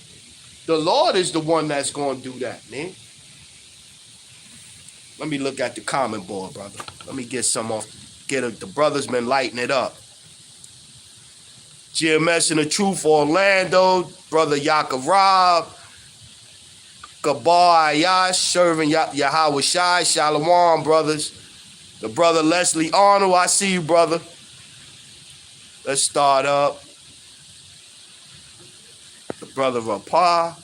The Lord is the one that's going to do that, man. Let me look at the comment board, brother. Let me get some off. The brothers been lighting it up. GMS and the Truth Orlando, brother Yaakov Rob. Gabar Ayash, serving Yahweh Shai. Shalom, brothers. The brother Leslie Arnold, I see you, brother. Let's start up. The brother Rapah.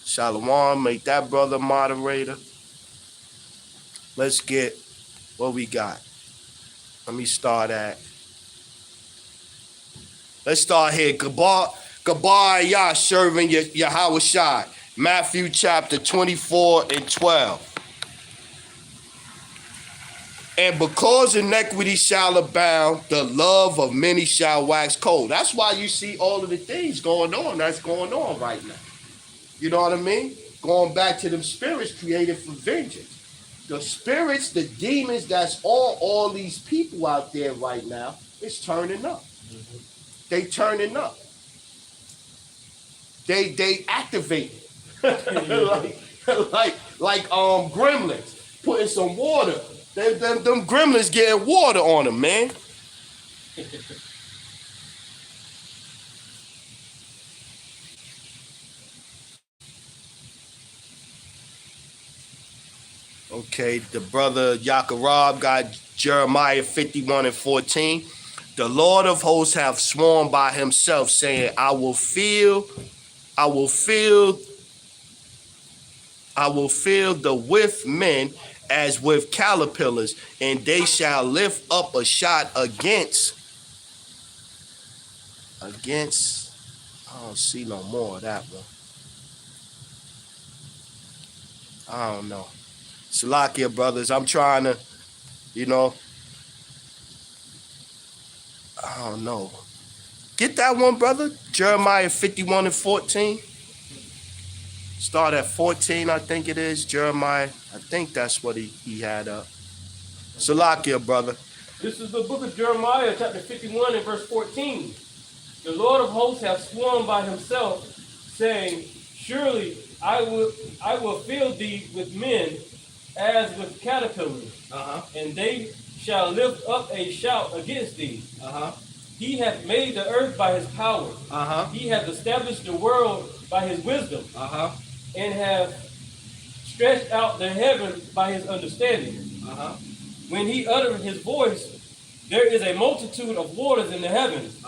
Shalom, make that brother moderator. Let's get what we got. Let me start at. Let's start here. Gabar Ayash, serving Yahweh Shai. Matthew chapter 24 and 12. And because iniquity shall abound, the love of many shall wax cold. That's why you see all of the things going on that's going on right now. You know what I mean? Going back to them spirits created for vengeance. The spirits, the demons that's on all these people out there right now, it's turning up. They turning up. They activate. like gremlins putting some water. Them gremlins getting water on them, man. Okay, the brother Yakarab got Jeremiah 51 and 14. The Lord of hosts hath sworn by himself, saying, I will fill the with men as with caterpillars, and they shall lift up a shot against. I don't see no more of that one. I don't know. Salakia, brothers, I'm trying to, I don't know. Get that one, brother. Jeremiah 51 and 14. Start at 14, I think it is. Jeremiah, I think that's what he had up. Salakia, brother. This is the book of Jeremiah, chapter 51 and verse 14. The Lord of hosts hath sworn by himself, saying, surely I will fill thee with men as with caterpillars, and they shall lift up a shout against thee. He hath made the earth by his power. He hath established the world by his wisdom. And have stretched out the heaven by his understanding. When he uttereth his voice, there is a multitude of waters in the heavens.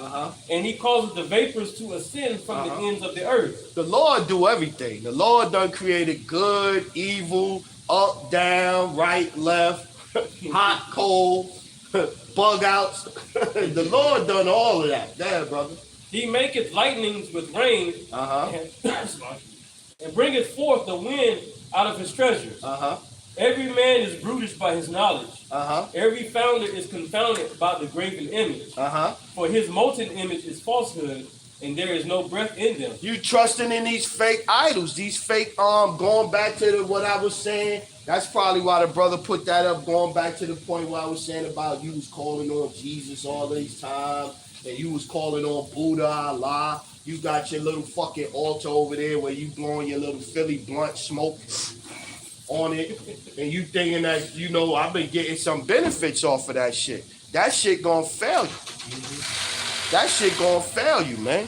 And he causes the vapors to ascend from the ends of the earth. The Lord do everything. The Lord done created good, evil, up, down, right, left, hot, cold, bug outs. The Lord done all of that. There, brother. He maketh lightnings with rain. And bringeth forth the wind out of his treasures. Every man is brutish by his knowledge. Every founder is confounded by the graven image. For his molten image is falsehood, and there is no breath in them. You trusting in these fake idols, these fake going back to what I was saying. That's probably why the brother put that up, going back to the point where I was saying about you was calling on Jesus all these times, and you was calling on Buddha, Allah. You got your little fucking altar over there where you blowing your little Philly blunt smoke on it. And you thinking that, I've been getting some benefits off of that shit. That shit gonna fail you. That shit gonna fail you, man.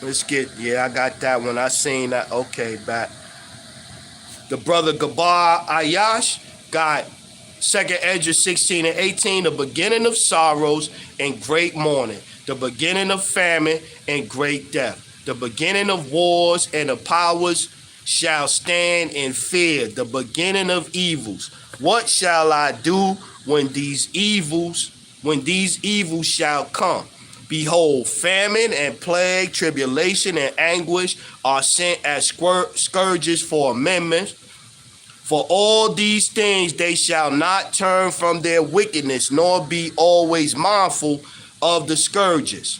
Let's get, I got that one. I seen that. Okay, back. The brother Gabar Ayash got 2nd Ezra 16 and 18, the beginning of sorrows and great mourning, the beginning of famine and great death, the beginning of wars, and the powers shall stand in fear, the beginning of evils. What shall I do when these evils shall come? Behold, famine and plague, tribulation and anguish are sent as scourges for amendments. For all these things they shall not turn from their wickedness, nor be always mindful of the scourges.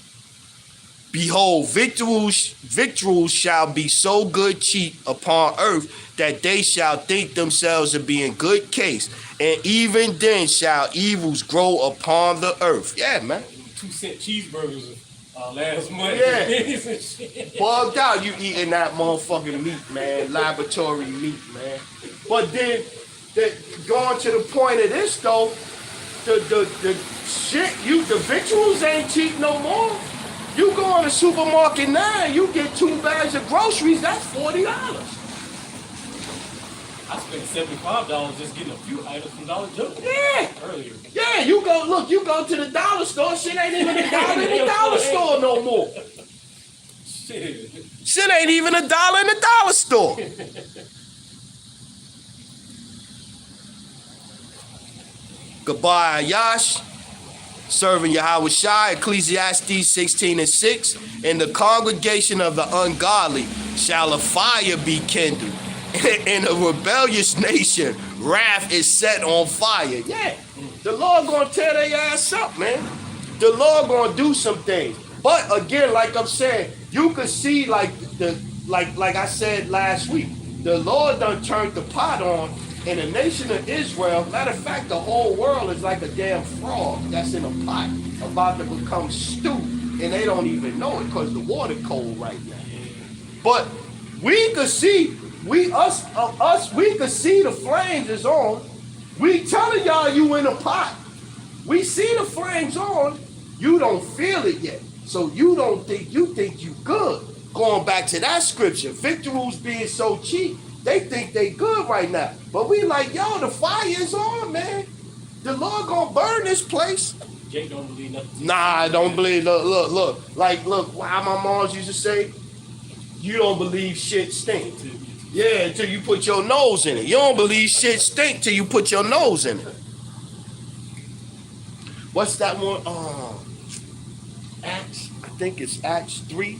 Behold, victuals shall be so good cheap upon earth that they shall think themselves to be in good case, and even then shall evils grow upon the earth. Yeah, man. 2-cent cheeseburgers last month. Yeah. Bugged out, you eating that motherfucking meat, man. Laboratory meat, man. But then, going to the point of this though, the shit, the victuals ain't cheap no more. You go in the supermarket now, you get 2 bags of groceries, that's $40. I spent $75 just getting a few items from Dollar General. Yeah. Earlier. Yeah, you go to the dollar store, shit ain't even a dollar in the dollar store no more. Shit ain't even a dollar in the dollar store. Goodbye, Yash. Serving Yahweh Shai, Ecclesiastes 16:6. In the congregation of the ungodly shall a fire be kindled. In a rebellious nation, wrath is set on fire. Yeah, the Lord gonna tear their ass up, man. The Lord gonna do some things. But again, like I'm saying, you could see like I said last week, the Lord done turned the pot on, and the nation of Israel, matter of fact, the whole world is like a damn frog that's in a pot about to become stew, and they don't even know it because the water cold right now. But we could see, we could see the flames is on. We telling y'all you in a pot. We see the flames on. You don't feel it yet. So you think you good. Going back to that scripture, victuals being so cheap, they think they good right now. But we like, yo, the fire is on, man. The Lord gonna burn this place. Jake don't believe nothing. Nah, I don't believe. Look. Look, how my moms used to say, you don't believe shit stink. Yeah, until you put your nose in it. You don't believe shit stink till you put your nose in it. What's that one? Acts, I think it's Acts 3.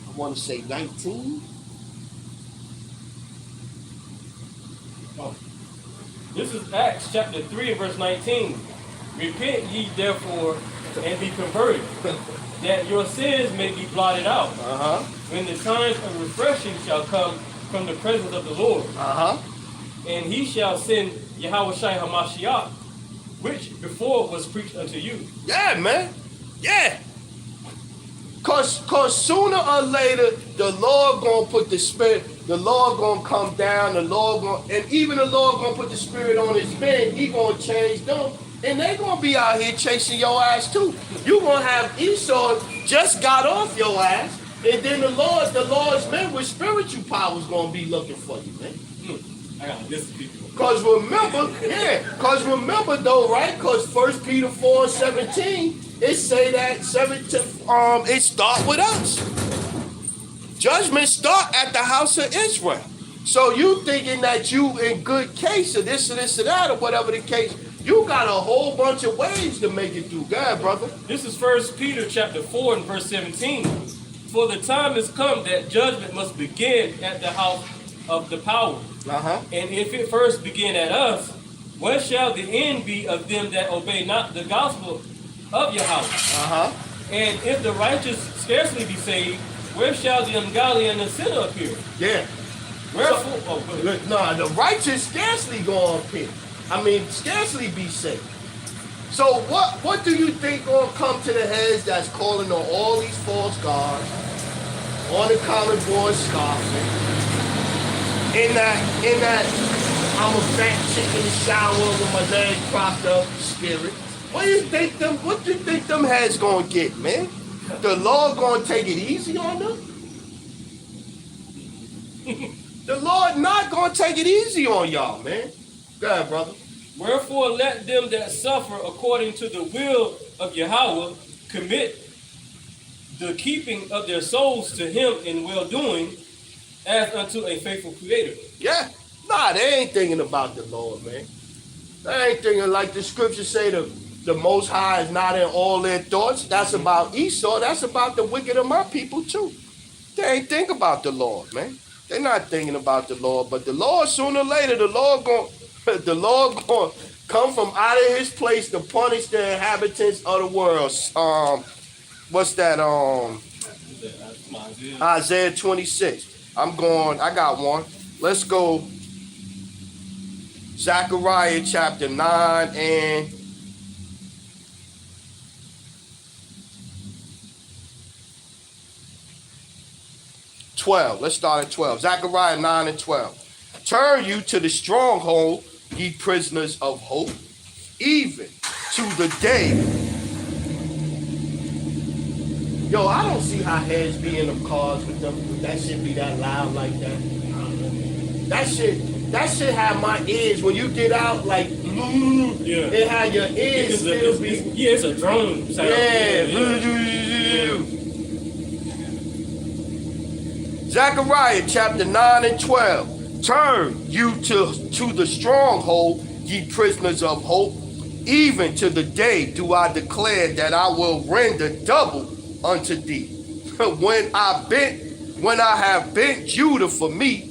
I want to say 19. Oh. This is Acts chapter 3 and verse 19. Repent ye therefore and be converted, that your sins may be blotted out. When the times of refreshing shall come from the presence of the Lord. And he shall send Yahweh Shai HaMashiach, which before was preached unto you. Yeah, man. Yeah. Cause sooner or later, the Lord gonna put the spirit, the Lord gonna come down, and even the Lord gonna put the spirit on his men, he gonna change them. And they gonna be out here chasing your ass too. You gonna have Esau just got off your ass, and then the Lord's men with spiritual powers gonna be looking for you, man. I gotta listen to people. Cause remember though, right? Cause 1 Peter 4:17, it say that it start with us. Judgment start at the house of Israel. So you thinking that you in good case or this or that or whatever the case, you got a whole bunch of ways to make it through. Go ahead, brother. This is 1 Peter chapter 4 and verse 17. For the time has come that judgment must begin at the house of the power. And if it first begin at us, what shall the end be of them that obey not the gospel of your house? And if the righteous scarcely be saved, where shall the ungodly and the sinner appear? Yeah. Wherefore, the righteous scarcely go up here. I mean, scarcely be saved. So what do you think gonna come to the heads that's calling on all these false gods, on the common boy scoffing, in that I'm a fat chick in the shower with my legs propped up spirit? What do you think them heads gonna get, man? The Lord gonna take it easy on them? The Lord not gonna take it easy on y'all, man. Go ahead, brother. Wherefore let them that suffer according to the will of Yahweh commit the keeping of their souls to him in well-doing as unto a faithful creator. Yeah. Nah, they ain't thinking about the Lord, man. They ain't thinking like the scriptures say the Most High is not in all their thoughts. That's about Esau. That's about the wicked of my people too. They ain't think about the Lord, man. They're not thinking about the Lord. But the Lord, sooner or later, the Lord going come from out of his place to punish the inhabitants of the world. What's that? Isaiah 26. I got one. Let's go. Zechariah chapter 9 and 12. Let's start at 12. Zechariah 9 and 12. Turn you to the stronghold, ye prisoners of hope, even to the day Yo, I don't see how heads be in them cars with them. With that shit be that loud like that. That shit have my ears when you get out like. Yeah. It had your ears still be. Yeah, it's a drone sound. Yeah. Zechariah chapter 9 and 12. Turn you to the stronghold, ye prisoners of hope. Even to the day do I declare that I will render double unto thee. When I have bent Judah for me,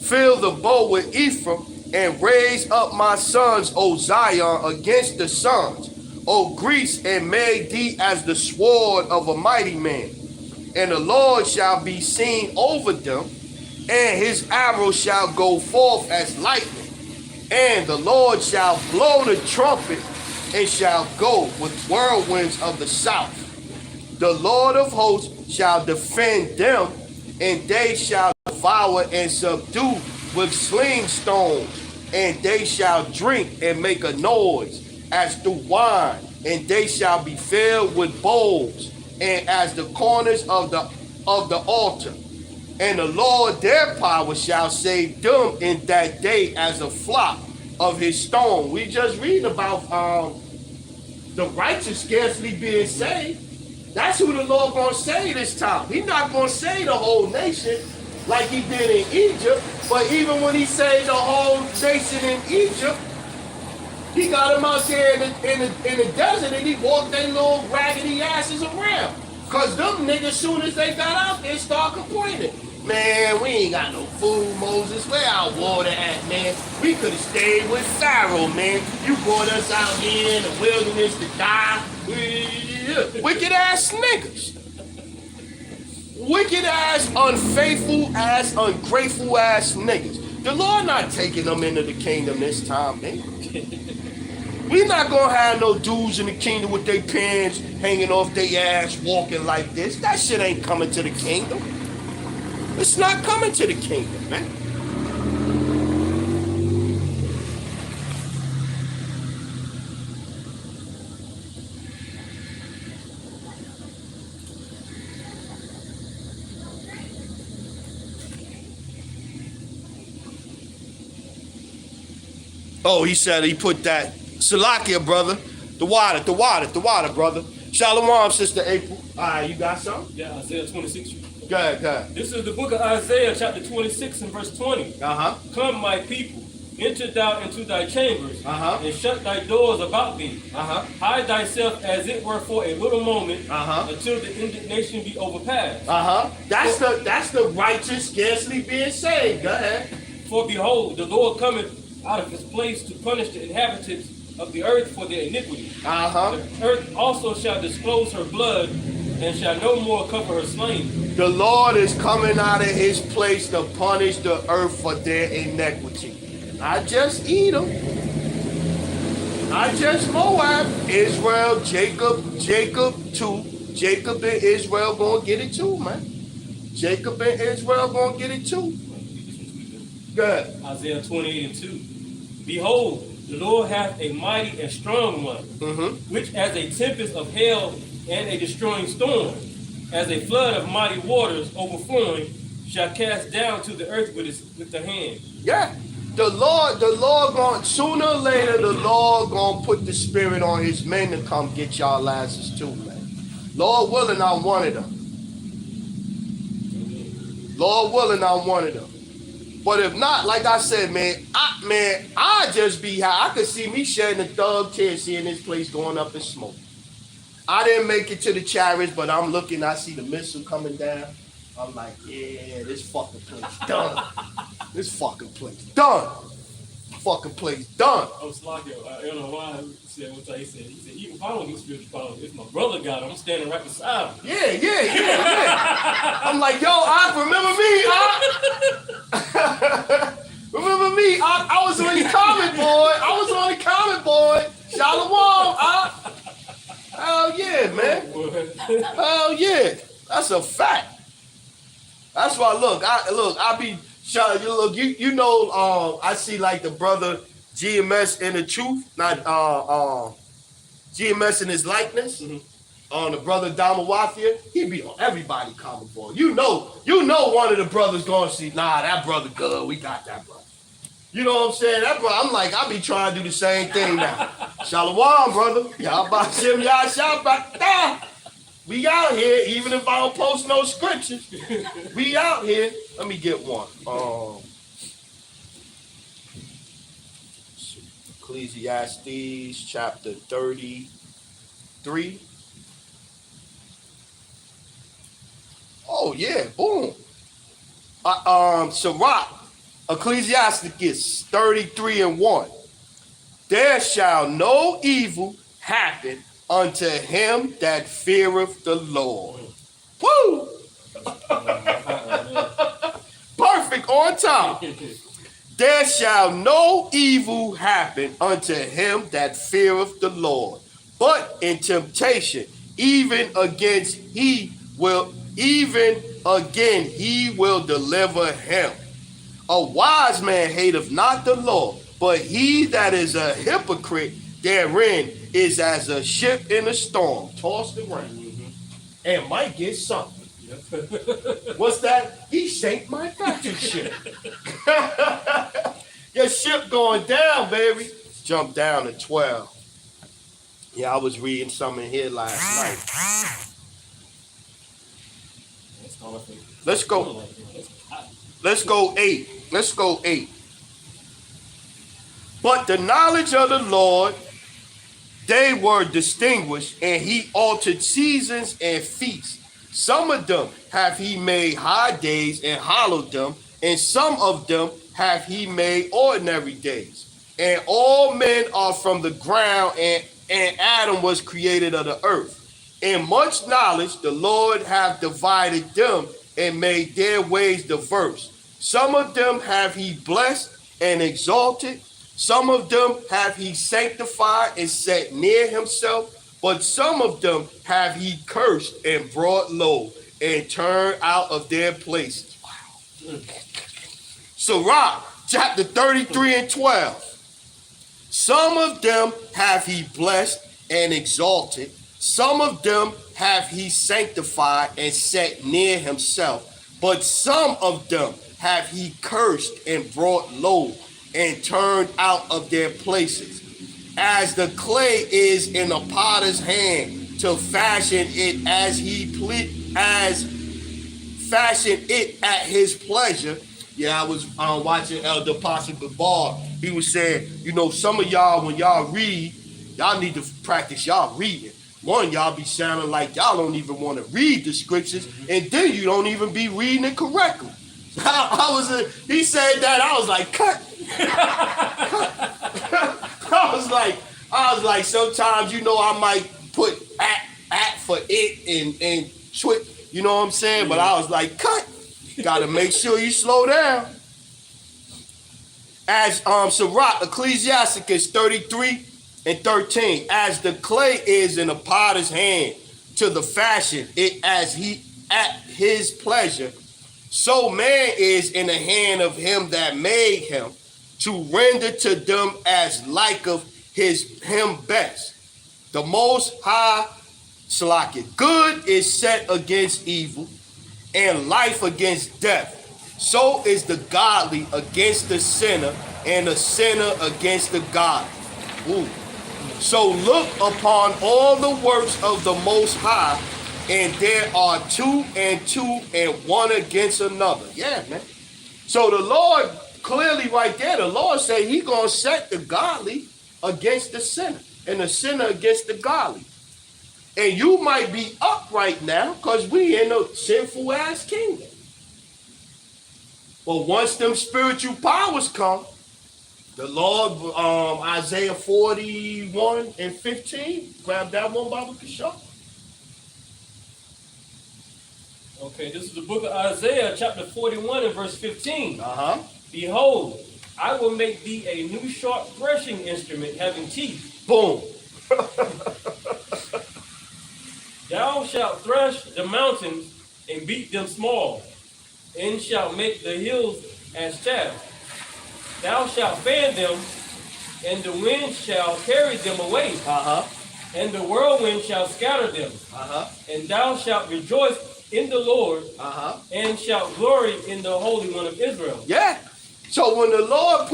fill the bow with Ephraim, and raise up my sons, O Zion, against the sons, O Greece, and made thee as the sword of a mighty man. And the Lord shall be seen over them, and his arrow shall go forth as lightning. And the Lord shall blow the trumpet, and shall go with whirlwinds of the south. The Lord of hosts shall defend them, and they shall devour and subdue with sling stones, and they shall drink and make a noise as through wine, and they shall be filled with bowls, and as the corners of the altar. And the Lord their power shall save them in that day as a flock of his stone. We just read about the righteous scarcely being saved. That's who the Lord gonna save this time. He's not gonna save the whole nation like he did in Egypt. But even when he saved the whole nation in Egypt, he got them out there in the desert, and he walked their little raggedy asses around. Cause them niggas, soon as they got out there, start complaining. Man, we ain't got no food, Moses. Where our water at, man? We could have stayed with Pharaoh, man. You brought us out here in the wilderness to die. Wicked ass niggas. Wicked ass, unfaithful ass, ungrateful ass niggas. The Lord not taking them into the kingdom this time, man. We not gonna have no dudes in the kingdom with their pants hanging off their ass, walking like this. That shit ain't coming to the kingdom. It's not coming to the kingdom, man. Oh, he said he put that. Salakia, brother. The water, brother. Shalom, Sister April. All right, you got something? Yeah, Isaiah 26. Go ahead. This is the book of Isaiah, chapter 26 and verse 20. Come, my people, enter thou into thy chambers, and shut thy doors about thee. Hide thyself as it were for a little moment, until the indignation be overpassed. That's the righteous scarcely being saved. Go ahead. For behold, the Lord cometh out of his place to punish the inhabitants of the earth for their iniquity. The earth also shall disclose her blood, and shall no more cover her slain. The Lord is coming out of his place to punish the earth for their iniquity. Not just Edom, not just Moab, Israel, Jacob too. Jacob and Israel gonna get it too, man. Jacob and Israel gonna get it too. Good. Isaiah 28 and 2. Behold, the Lord hath a mighty and strong one, which as a tempest of hail and a destroying storm, as a flood of mighty waters overflowing, shall cast down to the earth with the hand. Yeah. The Lord going sooner or later, the Lord gonna put the spirit on his men to come get y'all asses too, man. Lord willing, I'm one of them. Lord willing, I'm one of them. But if not, like I said, I just be high. I could see me shedding a thug tear seeing this place going up in smoke. I didn't make it to the chariots, but I'm looking, I see the missile coming down. I'm like, yeah, this fucking place done. This fucking place done. Fucking place done. I was like, I don't know why he said what he said. He said, even if I don't get spiritual power, if my brother got it, I'm standing right beside him. Yeah. I'm like, yo, remember me? Remember me? I was on the comment board. Shalom. Hell yeah, man. Hell yeah. That's a fact. That's why I be shot. You know, I see like the brother GMS in the truth, not GMS in his likeness. on the brother Damawathia, he be on everybody comment board. You know one of the brothers gonna see, nah, that brother good, we got that brother. You know what I'm saying? That brother, I'm like, I be trying to do the same thing now. Shalom, brother. Y'all about Shim, y'all shout about that. We out here, even if I don't post no scriptures. We out here. Let me get one. Ecclesiastes chapter 33. Oh yeah, boom. Sirach, Ecclesiastes 33:1. There shall no evil happen unto him that feareth the Lord. Woo! Perfect on time. There shall no evil happen unto him that feareth the Lord. But in temptation, even again he will deliver him. A wise man hateth not the law, but he that is a hypocrite therein is as a ship in a storm, tossed around, and might get sunk. What's that? He sank my battle ship. Your ship going down, baby. Jump down to 12. Yeah, I was reading something here last night. Let's go 8. Let's go 8. But the knowledge of the Lord, they were distinguished, and he altered seasons and feasts. Some of them have he made high days and hallowed them, and some of them have he made ordinary days. And all men are from the ground, and Adam was created of the earth. In much knowledge the Lord hath divided them and made their ways diverse. Some of them have he blessed and exalted. Some of them have he sanctified and set near himself. But some of them have he cursed and brought low and turned out of their places. Wow. Sirach, chapter 33:12. Some of them have he blessed and exalted. Some of them have he sanctified and set near himself. But some of them have he cursed and brought low and turned out of their places. As the clay is in a potter's hand to fashion it as fashion it at his pleasure. Yeah, I was watching Elder Apostle Gabar. He was saying, some of y'all, when y'all read, y'all need to practice y'all reading. One, y'all be sounding like y'all don't even want to read the scriptures, and then you don't even be reading it correctly. He said that, I was like, cut. I was like, sometimes, I might put at for it and twit, you know what I'm saying? But I was like, cut. Got to make sure you slow down. As Sirach, Ecclesiastes 33:13, as the clay is in a potter's hand to the fashion it as he at his pleasure, so man is in the hand of him that made him, to render to them as like of him best. The Most High, good is set against evil, and life against death. So is the godly against the sinner, and the sinner against the godly. Ooh. So look upon all the works of the Most High, and there are two and one against another. Yeah, man. So the Lord, clearly right there, the Lord said he gonna set the godly against the sinner, and the sinner against the godly. And you might be up right now because we in a sinful ass kingdom. But once them spiritual powers come, the Lord, Isaiah 41:15, grab that one, Baba Kishore. Okay, this is the book of Isaiah, chapter 41 and verse 15. Behold, I will make thee a new sharp threshing instrument having teeth. Boom. Thou shalt thresh the mountains and beat them small, and shalt make the hills as chaff. Thou shalt fan them, and the wind shall carry them away. and the whirlwind shall scatter them. And thou shalt rejoice in the Lord, and shalt glory in the Holy One of Israel. Yeah. So when the Lord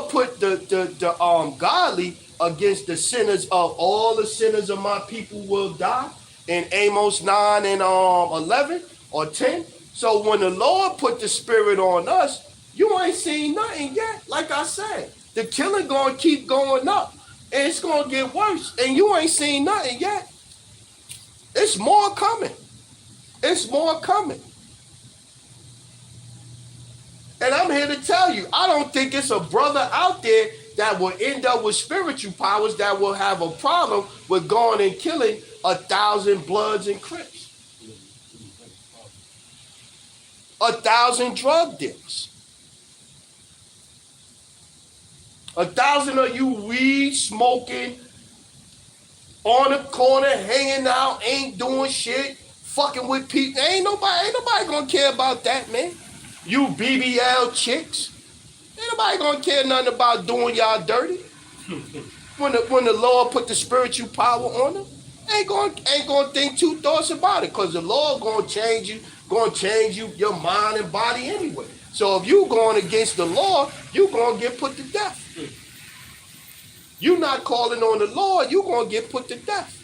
put the godly against the sinners of all the sinners of my people will die in Amos 9 and 11 or 10. So when the Lord put the spirit on us, you ain't seen nothing yet. Like I said, the killing gonna keep going up. And it's gonna get worse. And you ain't seen nothing yet. It's more coming. It's more coming. And I'm here to tell you, I don't think it's a brother out there that will end up with spiritual powers that will have a problem with going and killing 1,000 Bloods and Crips. 1,000 drug dealers. 1,000 of you weed smoking, on the corner, hanging out, ain't doing shit, fucking with people. Ain't nobody gonna care about that, man. You BBL chicks. Ain't nobody gonna care nothing about doing y'all dirty. When the Lord put the spiritual power on them, ain't gonna think two thoughts about it, because the Lord gonna change you, your mind and body anyway. So if you going against the law, you gonna get put to death. You not calling on the Lord, you gonna get put to death.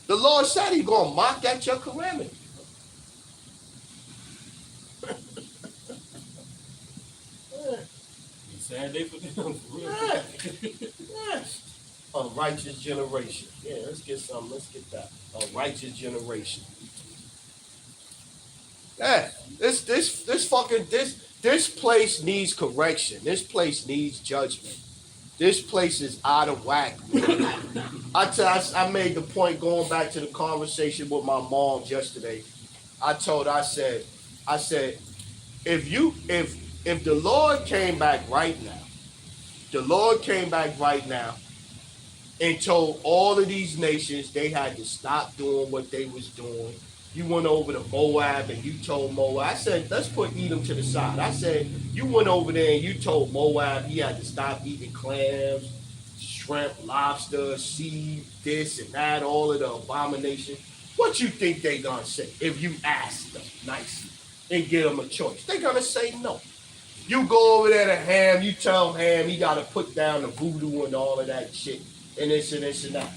The Lord said He gonna mock at your calamity. Sad day for them. A righteous generation. Yeah, let's get something. Let's get that. A righteous generation. Yeah, this place needs correction. This place needs judgment. This place is out of whack. I made the point going back to the conversation with my mom yesterday. I said, if the Lord came back right now, and told all of these nations they had to stop doing what they was doing. You went over to Moab and you told Moab, I said, let's put Edom to the side. I said, you went over there and you told Moab he had to stop eating clams, shrimp, lobster, sea, this and that, all of the abominations. What you think they gonna say if you ask them nicely and give them a choice? They gonna say no. You go over there to Ham, you tell Ham he gotta put down the voodoo and all of that shit. And this and this and that.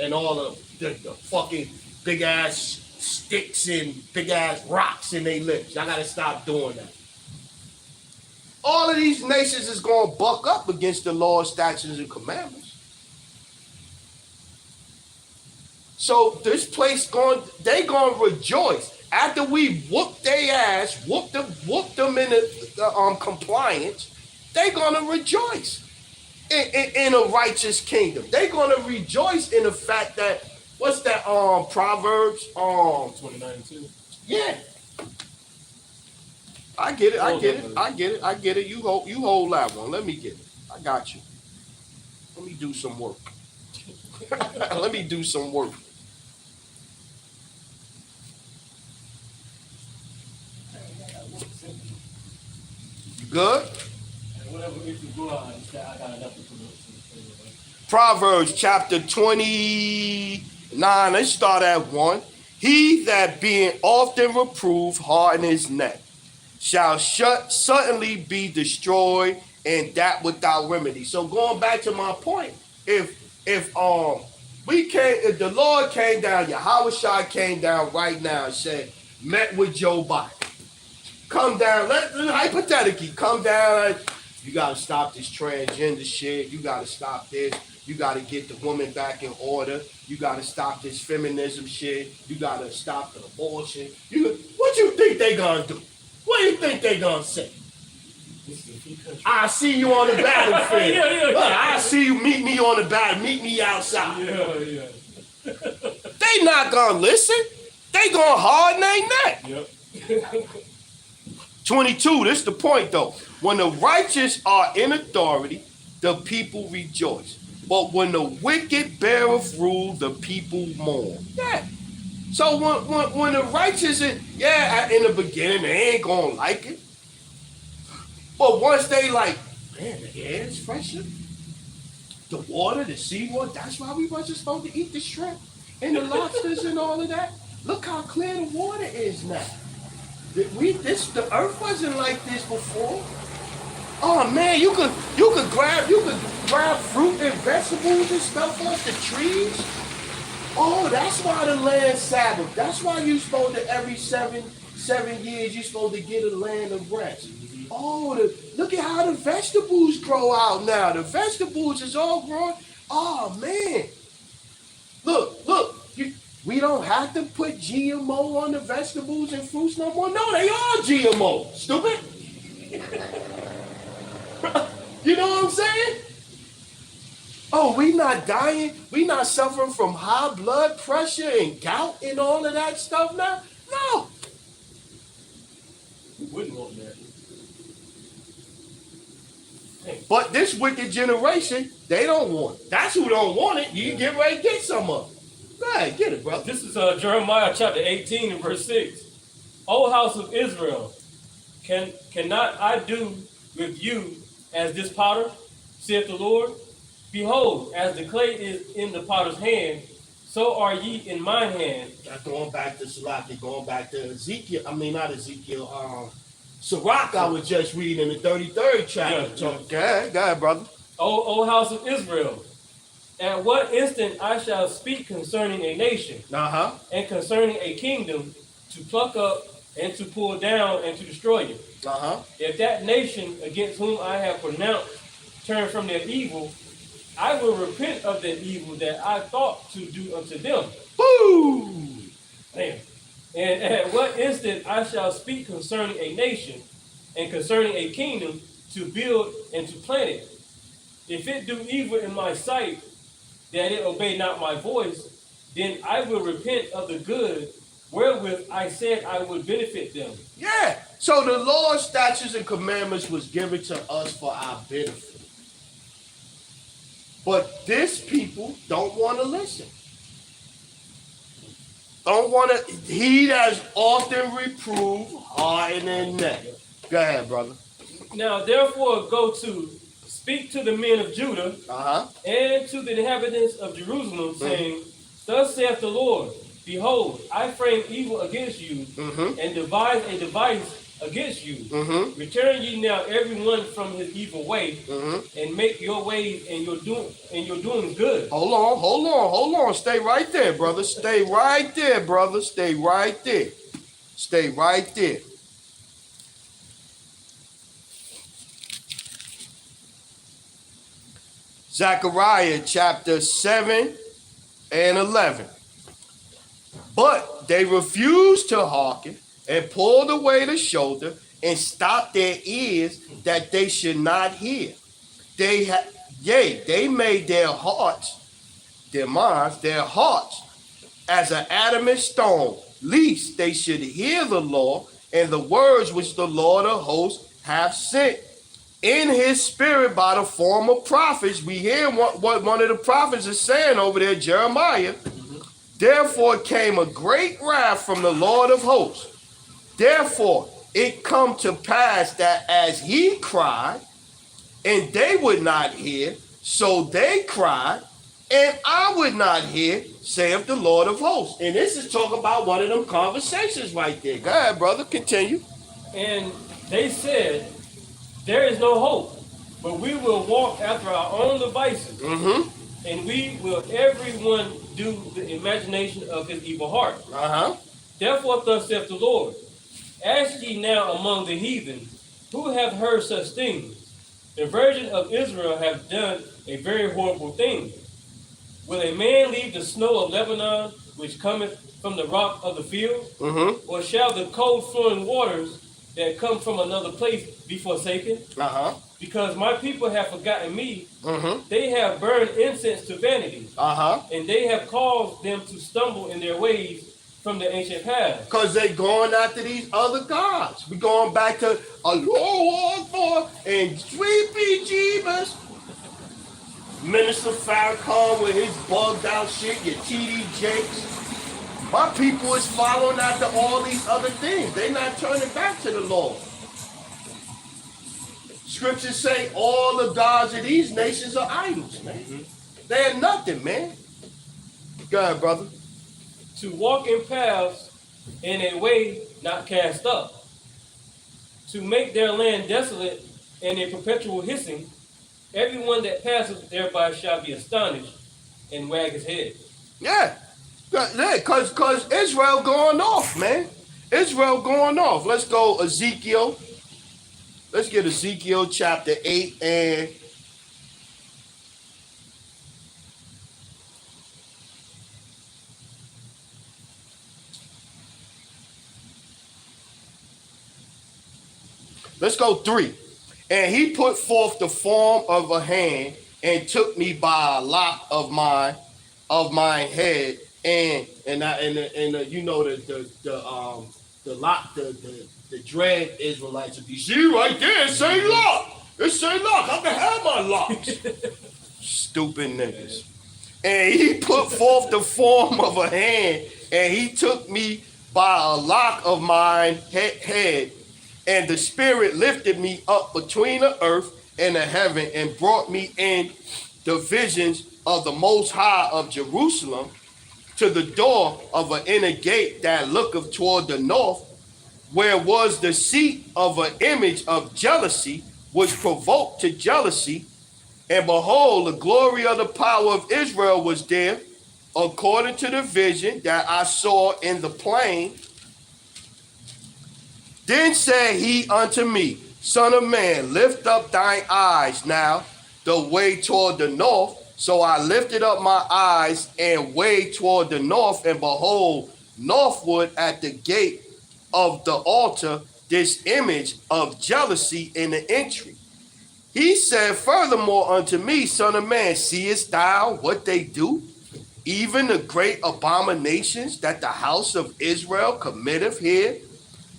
And all of the fucking big ass sticks and big ass rocks in their lips. I gotta stop doing that. All of these nations is gonna buck up against the law, statutes, and commandments. So this place they gonna rejoice. After we whoop their ass, whoop them in the compliance, they gonna rejoice. In a righteous kingdom. They're gonna rejoice in the fact that, what's that Proverbs 29:2. Yeah. I get it. You hold that one. Let me get it. I got you. Let me do some work. Let me do some work. You good? Proverbs chapter 29, let's start at 1. He that being often reproved harden his neck shall suddenly be destroyed, and that without remedy. So going back to my point, if the Lord came down, Yahweh came down right now and said, met with Joe Biden. Come down, hypothetically, come down. You got to stop this transgender shit. You got to stop this. You got to get the woman back in order. You got to stop this feminism shit. You got to stop the abortion. What you think they going to do? What do you think they going to say? I see you on the battlefield. Yeah. I see you. Meet me on the battle. Meet me outside. Yeah. They not going to listen. They going to harden their neck. Yep. 22, this is the point though. When the righteous are in authority, the people rejoice. But when the wicked beareth rule, the people mourn. Yeah. So when the righteous, in the beginning, they ain't gonna like it. But once they like, man, the air is fresher. The water, the seawater, that's why we wasn't supposed to eat the shrimp and the lobsters and all of that. Look how clear the water is now. The earth wasn't like this before. Oh man, you could grab fruit and vegetables and stuff off the trees. Oh, that's why the land Sabbath. That's why you supposed to every seven years you supposed to get a land of rest. Oh, look at how the vegetables grow out now. The vegetables is all growing. Oh man, look. We don't have to put GMO on the vegetables and fruits no more. No, they are GMO. Stupid. You know what I'm saying? Oh, we not dying. We not suffering from high blood pressure and gout and all of that stuff now. No. We wouldn't want that. But this wicked generation, they don't want it. That's who don't want it. You get ready to get some of it. Go ahead, get it, brother. This is Jeremiah chapter 18 and verse 6. O house of Israel, cannot I do with you as this potter, saith the Lord? Behold, as the clay is in the potter's hand, so are ye in mine hand. Going back to Salaki, going back to Ezekiel. I mean, not Ezekiel. Sirach, I was just reading in the 33rd chapter. Yeah. Go ahead, brother. O house of Israel, at what instant I shall speak concerning a nation, and concerning a kingdom, to pluck up and to pull down and to destroy you. If that nation against whom I have pronounced turn from their evil, I will repent of that evil that I thought to do unto them. Woo! Damn. And at what instant I shall speak concerning a nation and concerning a kingdom to build and to plant it. If it do evil in my sight, that it obey not my voice, then I will repent of the good wherewith I said I would benefit them. Yeah. So the law, statutes, and commandments was given to us for our benefit. But this people don't want to listen. Don't want to. He that often reprove, harden their neck. Go ahead, brother. Now, therefore, go to speak to the men of Judah and to the inhabitants of Jerusalem, saying, Thus saith the Lord, Behold, I frame evil against you, and devise a device against you. Return ye now every one from his evil way, and make your ways and your doing good. Hold on. Stay right there, brother. Stay right there, brother. Stay right there. Stay right there. Zechariah chapter 7 and 11. But they refused to hearken, and pulled away the shoulder, and stopped their ears that they should not hear. They made their hearts, their minds, their hearts, as an adamant stone, lest they should hear the law and the words which the Lord of hosts hath sent in his spirit by the form of prophets. We hear what one of the prophets is saying over there, Jeremiah. Therefore came a great wrath from the Lord of hosts. Therefore it come to pass that as he cried, and they would not hear, so they cried, and I would not hear, saith the Lord of hosts. And this is talking about one of them conversations right there. Go ahead, brother, continue. And they said, There is no hope, but we will walk after our own devices, and we will everyone do the imagination of his evil heart. Therefore thus saith the Lord, Ask ye now among the heathen, who have heard such things? The virgin of Israel hath done a very horrible thing. Will a man leave the snow of Lebanon, which cometh from the rock of the field? Or shall the cold flowing waters that come from another place be forsaken? Because my people have forgotten me. They have burned incense to vanity. And they have caused them to stumble in their ways from the ancient past. Because they going after these other gods. We're going back to a Lord and Sweepy Jeebus. Minister Farrakhan with his bugged out shit, your TD Jakes. My people is following after all these other things. They're not turning back to the Lord. Scriptures say all the gods of these nations are idols, man. They're nothing, man. Go ahead, brother. To walk in paths in a way not cast up, to make their land desolate and a perpetual hissing, everyone that passeth thereby shall be astonished and wag his head. Yeah, because Israel going off, man. Israel going off. Let's go Ezekiel. Let's get Ezekiel chapter 8 and let's go 3. And he put forth the form of a hand and took me by a lock of mine head, and you know the lock, the dread Israelites would be, see right there, it say lock. It say lock. I can have my locks. Stupid niggas. And he put forth the form of a hand, and he took me by a lock of mine head, and the Spirit lifted me up between the earth and the heaven, and brought me in the visions of the Most High of Jerusalem to the door of an inner gate that looketh toward the north, where was the seat of an image of jealousy, which provoked to jealousy. And behold, the glory of the power of Israel was there, according to the vision that I saw in the plain. Then said he unto me, Son of man, lift up thine eyes now the way toward the north. So I lifted up my eyes and way toward the north, and behold, northward at the gate of the altar, this image of jealousy in the entry. He said furthermore unto me, Son of man, seest thou what they do? Even the great abominations that the house of Israel committeth here,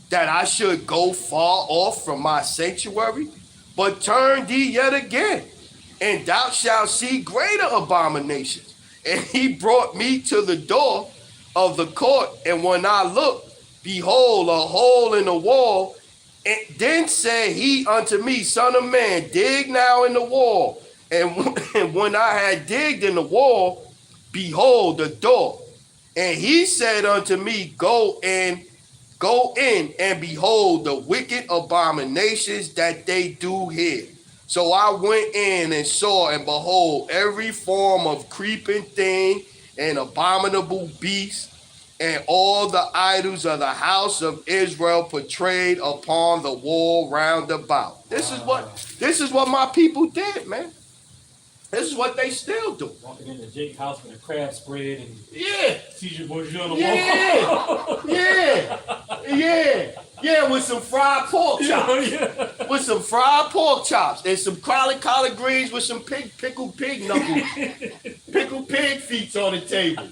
that I should go far off from my sanctuary? But turn thee yet again, and thou shalt see greater abominations. And he brought me to the door of the court, and when I looked, behold, a hole in the wall. And then said he unto me, Son of man, dig now in the wall. And when I had digged in the wall, behold, the door. And he said unto me, Go in, and behold the wicked abominations that they do here. So I went in and saw, and behold, every form of creeping thing and abominable beast, and all the idols of the house of Israel portrayed upon the wall round about. This is what my people did, man. This is what they still do. Walking into Jake's house with a crab spread and Caesar Borgia on the wall. Yeah, with some fried pork chops. With some fried pork chops and some collard greens with some pickled pig knuckles. Pickled pig feet on the table.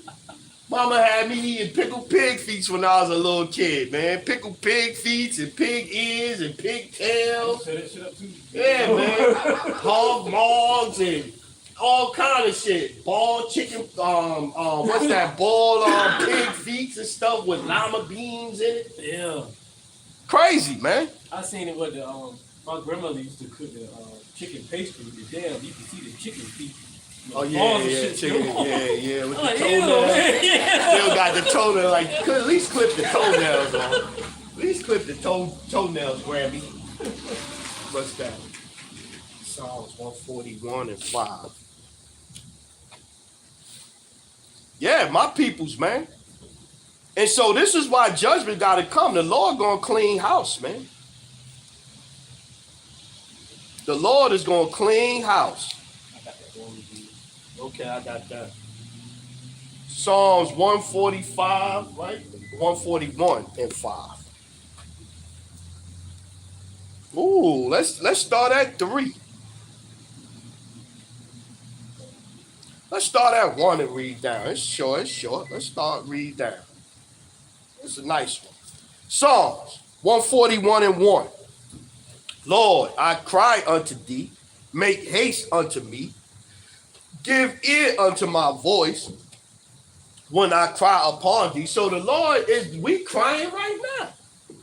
Mama had me eating pickled pig feet when I was a little kid, man. Pickled pig feet and pig ears and pig tails. Set that shit up too. Yeah, man. Hog maws and all kind of shit. Ball chicken, what's that? Ball pig feet and stuff with lima beans in it. Yeah. Crazy, man. I seen it with the my grandmother used to cook the chicken pastry. Damn, you can see the chicken feet. Oh yeah, chicken, yeah, with the toenails. Still got the toenail, like at least clip the toenails on. At least clip the toenails, Grammy. What's that? Psalms 141 and 5. Yeah, my peoples, man. And so this is why judgment got to come. The Lord gonna clean house, man. The Lord is gonna clean house. Okay, I got that. Psalms 145, right? 141 and 5. Ooh, let's start at 3. Let's start at 1 and read down. It's short. Let's read down. It's a nice one. Psalms 141 and 1. Lord, I cry unto thee, make haste unto me. Give ear unto my voice when I cry upon thee. So the Lord we crying right now.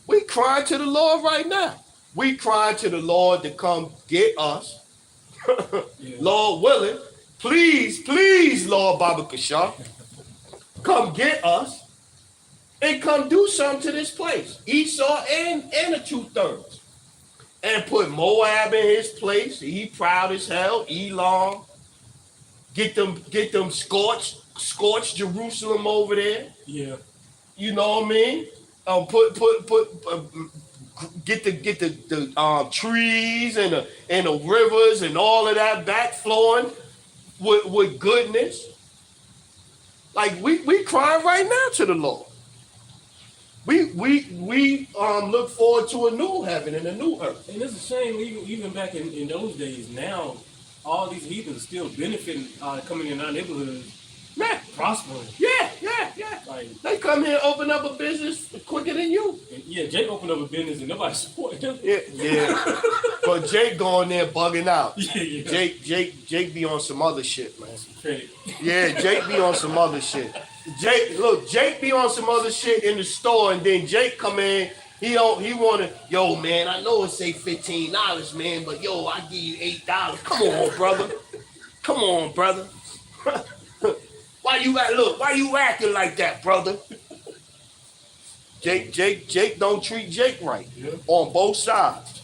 We crying to the Lord right now. We crying to the Lord to come get us. Yeah. Lord willing, please, Lord Baba Kashar, come get us and come do something to this place. Esau and the 2/3. And put Moab in his place. He proud as hell. Elam. Get them scorched Jerusalem over there. Yeah. You know what I mean? Get the trees and the rivers and all of that back flowing with goodness. Like we crying right now to the Lord. We look forward to a new heaven and a new earth. And it's a shame, even back in those days. Now, all these heathens still benefiting, coming in our neighborhoods, Yeah, prospering. yeah. Like, They come here and open up a business quicker than you. yeah, Jake opened up a business and nobody supported him. Yeah. But Jake going there bugging out. Yeah. Jake be on some other shit, man. Credit. Yeah, Jake be on some other shit. Jake be on some other shit in the store, and then Jake come in. He wanna, yo, man, I know it say $15, man, but yo, I give you $8. Come on, brother. Why you acting like that, brother? Jake don't treat Jake right. Yeah. On both sides.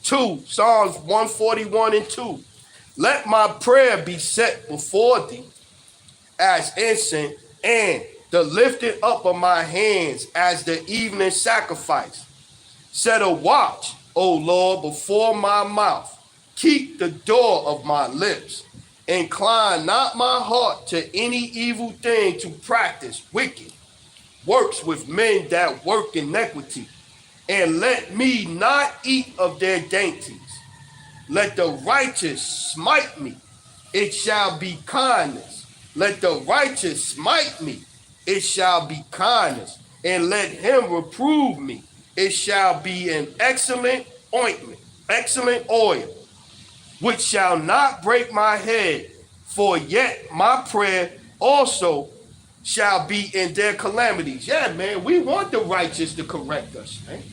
2, Psalms 141 and 2. Let my prayer be set before thee as incense, and the lifting up of my hands as the evening sacrifice. Set a watch, O Lord, before my mouth. Keep the door of my lips. Incline not my heart to any evil thing to practice wicked works with men that work iniquity. And let me not eat of their dainties. Let the righteous smite me, it shall be kindness. Let the righteous smite me, it shall be kindness. And let him reprove me, it shall be an excellent ointment, excellent oil, which shall not break my head. For yet my prayer also shall be in their calamities. Yeah, man, we want the righteous to correct us, man.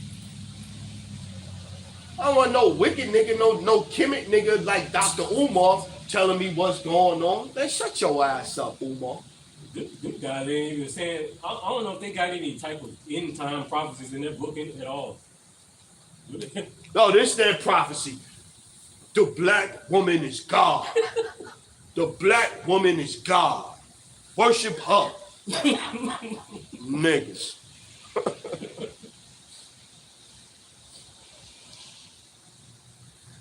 I don't want no wicked nigga, no Kemet nigga like Dr. Umar telling me what's going on. Man, shut your ass up, Umar. Good guys ain't even saying. I don't know if they got any type of end time prophecies in their book at all. No, this is their prophecy. The black woman is God. The black woman is God. Worship her. Niggas.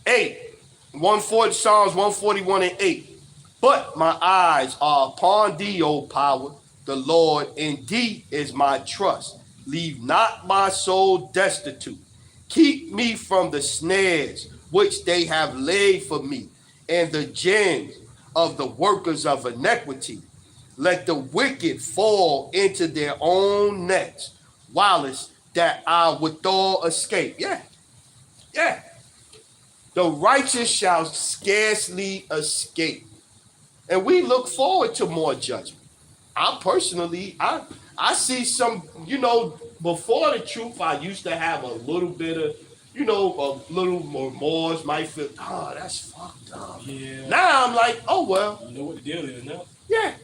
8. Psalms 141 and 8. But my eyes are upon thee, O power. The Lord in thee is my trust. Leave not my soul destitute. Keep me from the snares which they have laid for me, and the gins of the workers of iniquity. Let the wicked fall into their own nets, whilst that I withal escape. Yeah. The righteous shall scarcely escape. And we look forward to more judgment. I see some, before the truth, I used to have a little bit of, a little more remorse, might feel, that's fucked up. Yeah. Now I'm like, oh, well. You know what the deal is now? Yeah.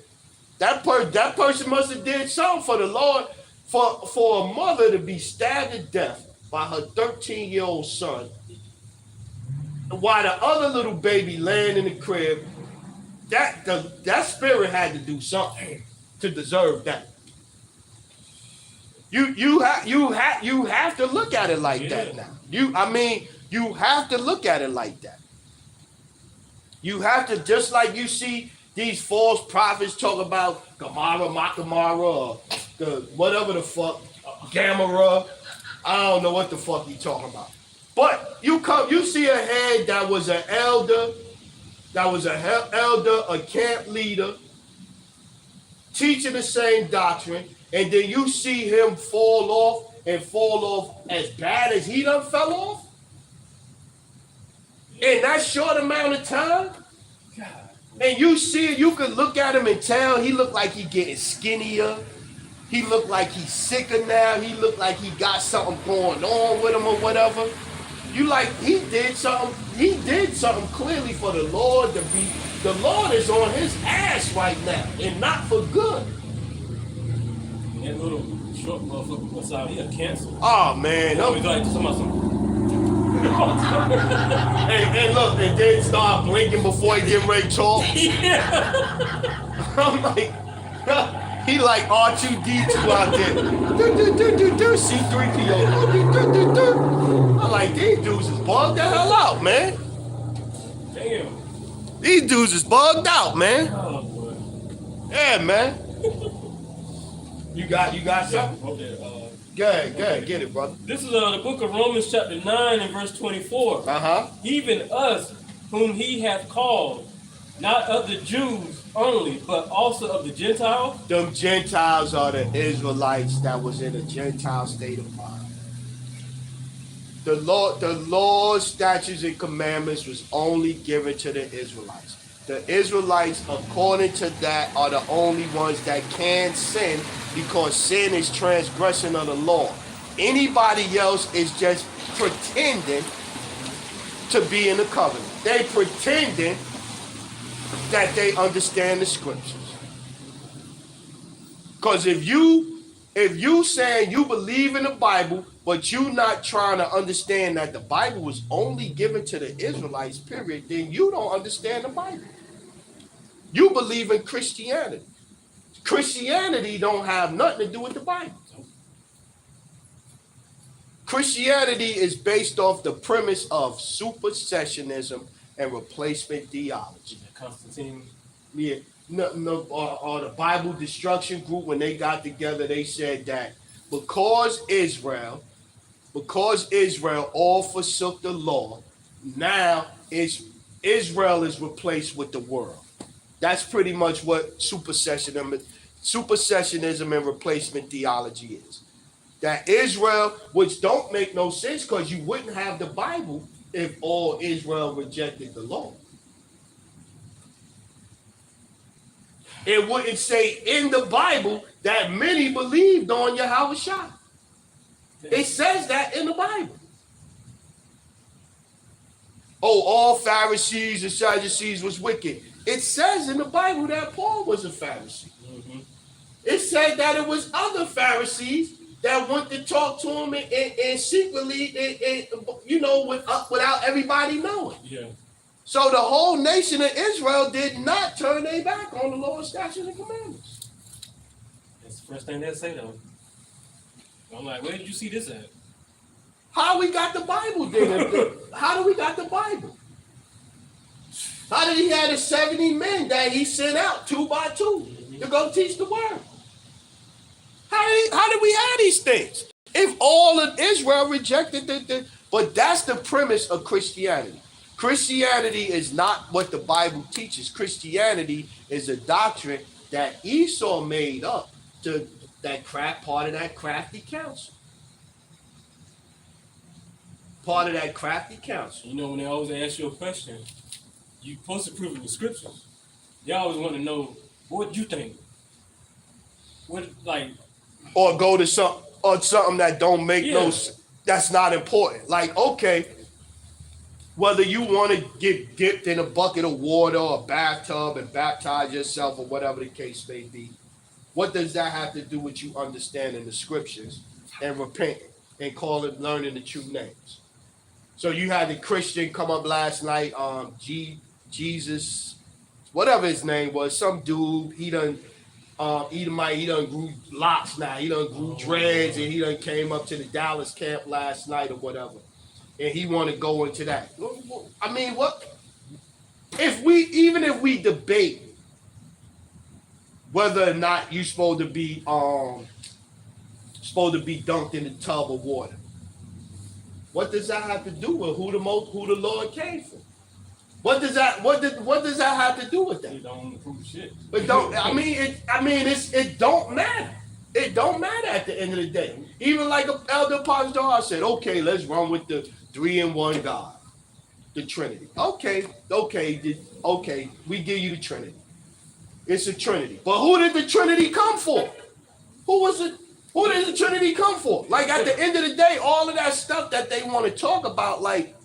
That person must have did something for the Lord, for a mother to be stabbed to death by her 13-year-old son, while the other little baby laying in the crib. That spirit had to do something to deserve that. You have to look at it like that now. You have to look at it like that. You have to, just like you see these false prophets talk about Gamara, Makamara, or the whatever the fuck, Gamera. I don't know what the fuck he talking about. But you see a head that was an elder, a camp leader, teaching the same doctrine, and then you see him fall off as bad as he done fell off in that short amount of time. God. And you could look at him and tell he looked like he getting skinnier. He looked like he's sicker now. He looked like he got something going on with him or whatever. You like he did something. He did something clearly for the Lord to be. The Lord is on his ass right now, and not for good. That little short motherfucker what's out here, cancer. Oh man, That was like something. and look, and then start blinking before he get ready to talk. Yeah. I'm like, he like R2D2 out there. C3PO. I'm like, these dudes is bugged the hell out, man. Damn. These dudes is bugged out, man. Oh boy. Yeah, man. You got something? Okay. Go ahead, get it, brother. This is the book of Romans chapter 9 and verse 24. Even us whom he hath called, not of the Jews only, but also of the Gentiles. Them Gentiles are the Israelites that was in a Gentile state of mind. The law, statutes, and commandments was only given to the Israelites. The Israelites, according to that, are the only ones that can sin because sin is transgression of the law. Anybody else is just pretending to be in the covenant. They pretending that they understand the scriptures. Because if you saying you believe in the Bible, but you not trying to understand that the Bible was only given to the Israelites, period, then you don't understand the Bible. You believe in Christianity. Christianity don't have nothing to do with the Bible. Christianity is based off the premise of supersessionism and replacement theology. Constantine. Yeah, or the Bible Destruction Group, when they got together, they said that because Israel all forsook the law, now Israel is replaced with the world. That's pretty much what supersessionism and replacement theology is. That Israel, which don't make no sense because you wouldn't have the Bible if all Israel rejected the law. It wouldn't say in the Bible that many believed on Yahushua. It says that in the Bible. Oh, all Pharisees and Sadducees was wicked. It says in the Bible that Paul was a Pharisee. Mm-hmm. It said that it was other Pharisees that went to talk to him and secretly, without everybody knowing. Yeah. So the whole nation of Israel did not turn their back on the Lord's statutes and commandments. That's the first thing they say, though. I'm like, where did you see this at? How we got the Bible then? How do we got the Bible? How did he have the 70 men that he sent out 2 by 2 to go teach the word? How did we have these things? If all of Israel rejected but that's the premise of Christianity. Christianity is not what the Bible teaches. Christianity is a doctrine that Esau made up to part of that crafty counsel. Part of that crafty counsel. You know, when they always ask you a question, you're supposed to prove it with scriptures. They always want to know, what you think? Or go to something that don't make that's not important. Like, okay, whether you want to get dipped in a bucket of water or a bathtub and baptize yourself or whatever the case may be, what does that have to do with you understanding the scriptures and repenting and learning the true names? So you had the Christian come up last night, Jesus, whatever his name was, some dude, he done grew locks now, he done grew dreads, and he done came up to the Dallas camp last night or whatever. And he want to go into that. I mean, what if we debate whether or not you're supposed to be dunked in a tub of water? What does that have to do with who the Lord came for? What does that have to do with that? It don't prove shit. It don't matter. It don't matter at the end of the day. Even like Elder Pastor said, okay, let's run with the 3-in-1 God, the Trinity. Okay, we give you the Trinity. It's a Trinity. But who did the Trinity come for? Who was it? Who does the Trinity come for? Like at the end of the day, all of that stuff that they want to talk about, like,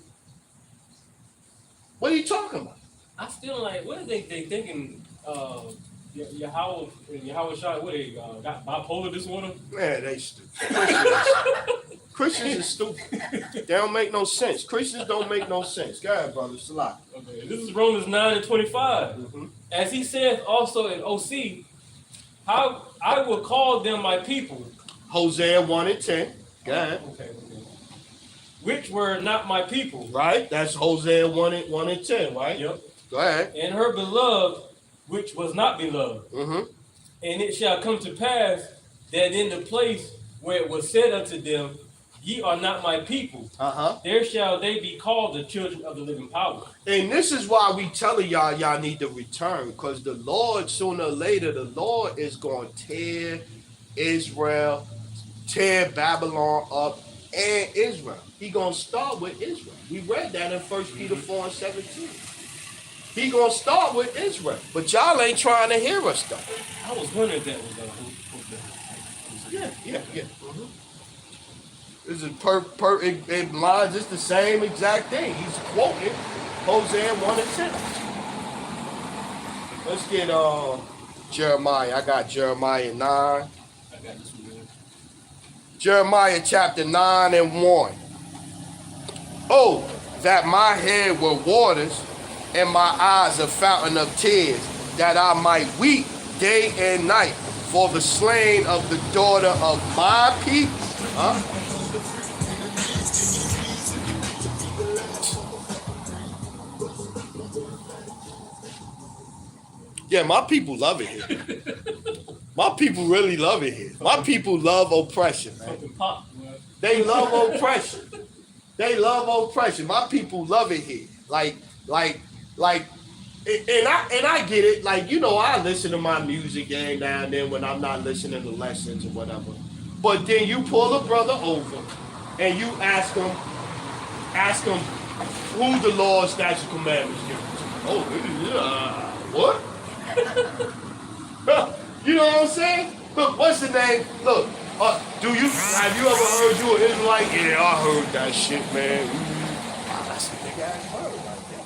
what are you talking about? I still like, what are they thinking? Yahweh Shai, what they got bipolar disorder? Man, they stupid. Christians are stupid. They don't make no sense. Christians don't make no sense. Go ahead, brother. Salah. Okay, this is Romans 9:25. Mm-hmm. As he saith also in OC, how I will call them my people. Hosea 1:10. Go ahead. Okay. Which were not my people. Right? That's Hosea 1:10, right? Yep. Go ahead. And her beloved, which was not beloved. Mm-hmm. And it shall come to pass that in the place where it was said unto them, ye are not my people, there shall they be called the children of the living power. And this is why we telling y'all need to return, because the Lord, sooner or later, the Lord is going to tear Israel, tear Babylon up, and Israel. He going to start with Israel. We read that in 1 Peter 4:17. He going to start with Israel. But y'all ain't trying to hear us, though. I was wondering if that was Yeah. Mm-hmm. This is it lines. It's the same exact thing. He's quoting Hosea 1:10. Let's get Jeremiah. I got Jeremiah 9. I got this one. Jeremiah chapter 9:1. Oh, that my head were waters and my eyes a fountain of tears, that I might weep day and night for the slain of the daughter of my people. Yeah, my people love it here. My people really love it here. My people love oppression, man. They love oppression. They love oppression. My people love it here. Like, and I get it. Like, you know, I listen to my music every now and then when I'm not listening to lessons or whatever. But then you pull a brother over and you ask him who the Lord's statute commandments given to. Oh, what? You know what I'm saying? Look, what's the name? Look, have you ever heard you an Israelite? Yeah, I heard that shit, man. Wow, that's a big ass bird right there.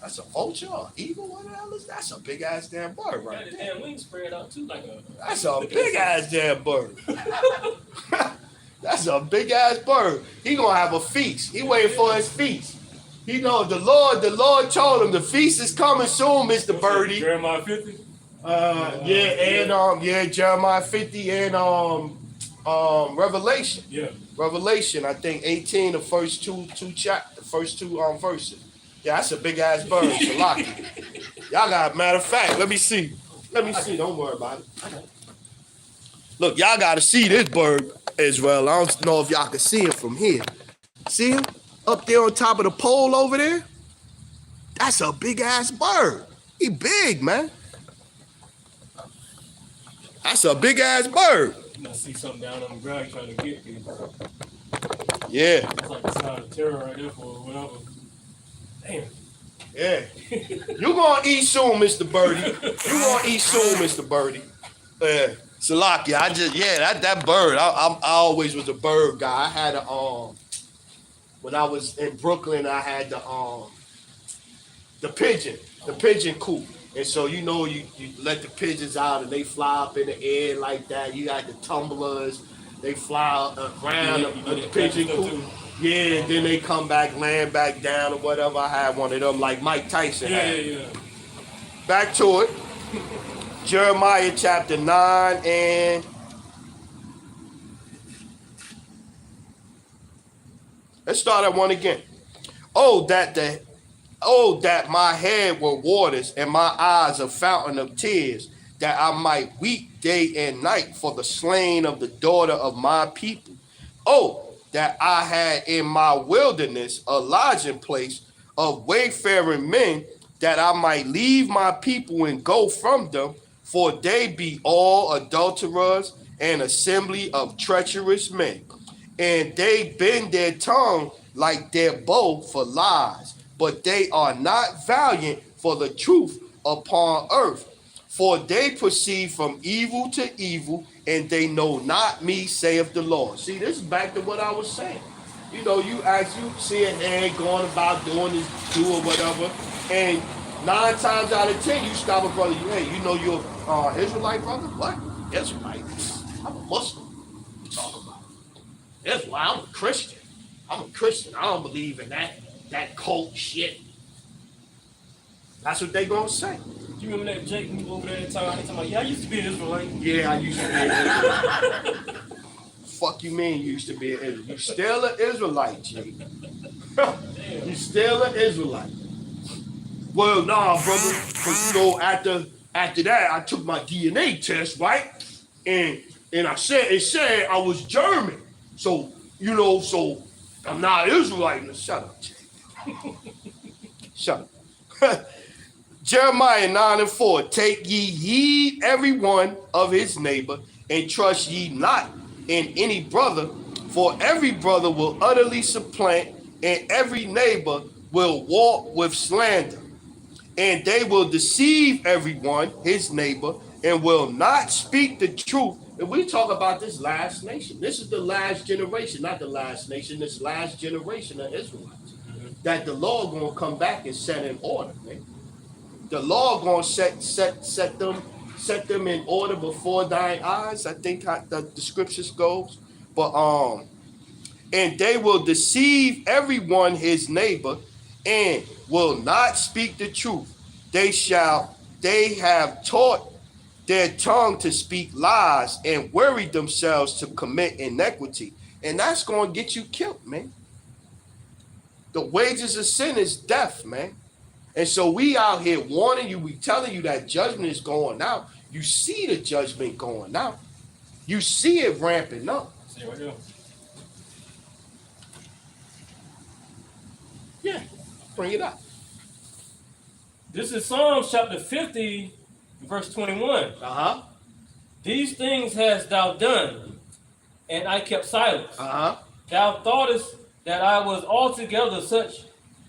That's a vulture or eagle, what the hell is that? That's a big ass damn bird right there. Damn wings spread out too, like a. That's a big ass damn bird. That's a big ass bird. He gonna have a feast. He waiting for his feast. He know the Lord told him the feast is coming soon, Mr. Birdie. Jeremiah 50? Jeremiah 50 and Revelation. Yeah. Revelation, I think 18, the first two verses. Yeah, that's a big ass bird. Salaki. Y'all got, matter of fact, let me see. Don't worry about it. Look, y'all gotta see this bird, Israel. I don't know if y'all can see him from here. See him? Up there on top of the pole over there? That's a big ass bird. He big, man. That's a big ass bird. I see something down on the ground trying to get me. Yeah. It's like a sign of terror right there for whatever. Damn. Yeah. You gonna eat soon, Mr. Birdie. You gonna eat soon, Mr. Birdie. Salakia, that bird. I always was a bird guy. I had when I was in Brooklyn, I had the pigeon coop. And so, you know, you let the pigeons out and they fly up in the air like that. You got the tumblers, they fly around the pigeon coop. Yeah, then they come back, land back down or whatever. I had one of them like Mike Tyson had. Yeah. Back to it. Jeremiah chapter 9 and let's start at 1 again. Oh, that my head were waters and my eyes a fountain of tears, that I might weep day and night for the slain of the daughter of my people. Oh, that I had in my wilderness a lodging place of wayfaring men, that I might leave my people and go from them, for they be all adulterers and assembly of treacherous men. And they bend their tongue like their bow for lies, but they are not valiant for the truth upon earth. For they proceed from evil to evil, and they know not me, saith the Lord. See, this is back to what I was saying. You know, you see a head going about doing this, do or whatever, and 9 times out of 10, you stop a brother. You know you're Israelite brother? What? Israelite? I'm a Muslim. What you talking about? Israelite? I'm a Christian. I'm a Christian. I don't believe in that cult shit. That's what they gonna say. You remember that Jake who over there at the time? He talking about, yeah, I used to be an Israelite. Yeah, I used to be an Israelite. Fuck you mean you used to be an Israelite? You still an Israelite, Jake. You still an Israelite. Well, nah, brother. Because, after that, I took my DNA test, right? And it said I was German. So, so I'm not Israelite. Shut up, Jake. Shut up. Jeremiah 9:4, take ye heed every one of his neighbor, and trust ye not in any brother, for every brother will utterly supplant, and every neighbor will walk with slander. And they will deceive everyone, his neighbor, and will not speak the truth. And we talk about this last nation. This is the last generation, not the last nation, this last generation of Israelites. That the Lord gonna come back and set in order, man. The Lord gonna set them in order before thine eyes. I think how the scriptures goes. But and they will deceive everyone his neighbor, and will not speak the truth. They have taught their tongue to speak lies, and worry themselves to commit iniquity. And that's gonna get you killed, man. The wages of sin is death, man. And so we out here warning you, we telling you that judgment is going out. You see the judgment going out. You see it ramping up. See right here. Yeah, bring it up. This is Psalms chapter 50, verse 21. Uh-huh. These things hast thou done, and I kept silence. Uh-huh. Thou thoughtest that I was altogether such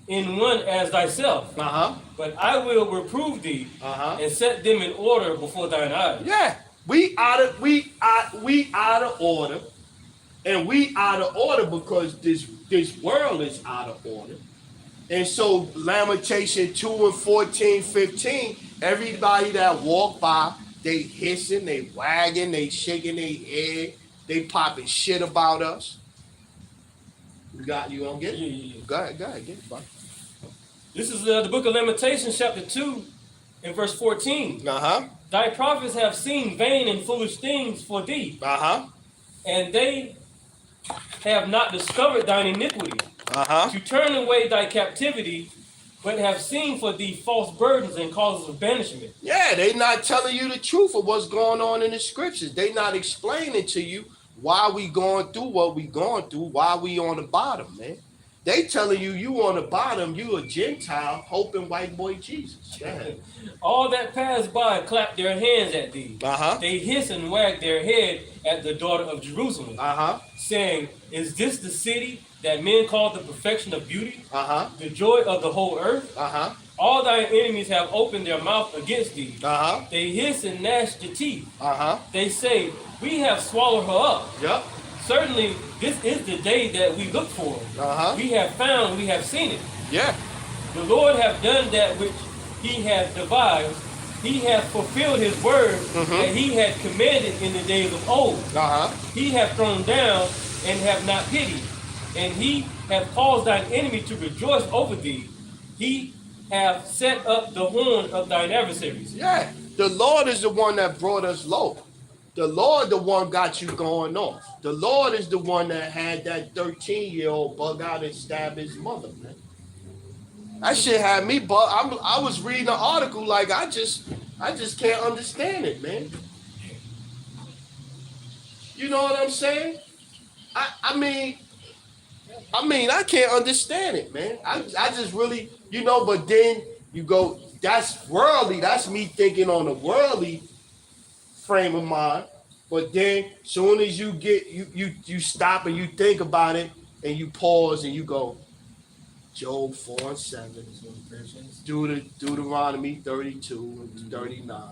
in one as thyself. Uh-huh. But I will reprove thee, and set them in order before thine eyes. Yeah, we out of order, and we out of order because this world is out of order. And so Lamentation 2 and 14, 15, everybody that walk by, they hissing, they wagging, they shaking their head, they popping shit about us. You gonna get it? Yeah. Go ahead, get it, bro. This is the book of Lamentations, chapter 2, and verse 14. Uh-huh. Thy prophets have seen vain and foolish things for thee. Uh-huh. And they have not discovered thine iniquity. Uh-huh. To turn away thy captivity, but have seen for thee false burdens and causes of banishment. Yeah, they not telling you the truth of what's going on in the scriptures. They not explaining to you why we going through what we going through, why we on the bottom, man. They telling you on the bottom, you a Gentile hoping white boy Jesus. Yeah. All that pass by clap their hands at thee. Uh-huh. They hiss and wag their head at the daughter of Jerusalem, saying, is this the city that men call the perfection of beauty, the joy of the whole earth? All thy enemies have opened their mouth against thee. They hiss and gnash the teeth. They say, we have swallowed her up. Yep. Certainly, this is the day that we look for. We have found, we have seen it. Yeah. The Lord hath done that which he hath devised. He hath fulfilled his word that he had commanded in the days of old. He hath thrown down and have not pitied. And he hath caused thine enemy to rejoice over thee. He hath set up the horn of thine adversaries. Yeah. The Lord is the one that brought us low. The Lord the one got you going off. The Lord is the one that had that 13-year-old bug out and stab his mother, man. That shit had me bug. I was reading an article like I just can't understand it, man. You know what I'm saying? I mean, I can't understand it, man. I just really, but then you go, that's worldly. That's me thinking on a worldly frame of mind. But then soon as you get, you stop and you think about it and you pause and you go, Job 4 and 7, Deuteronomy 32 and 39.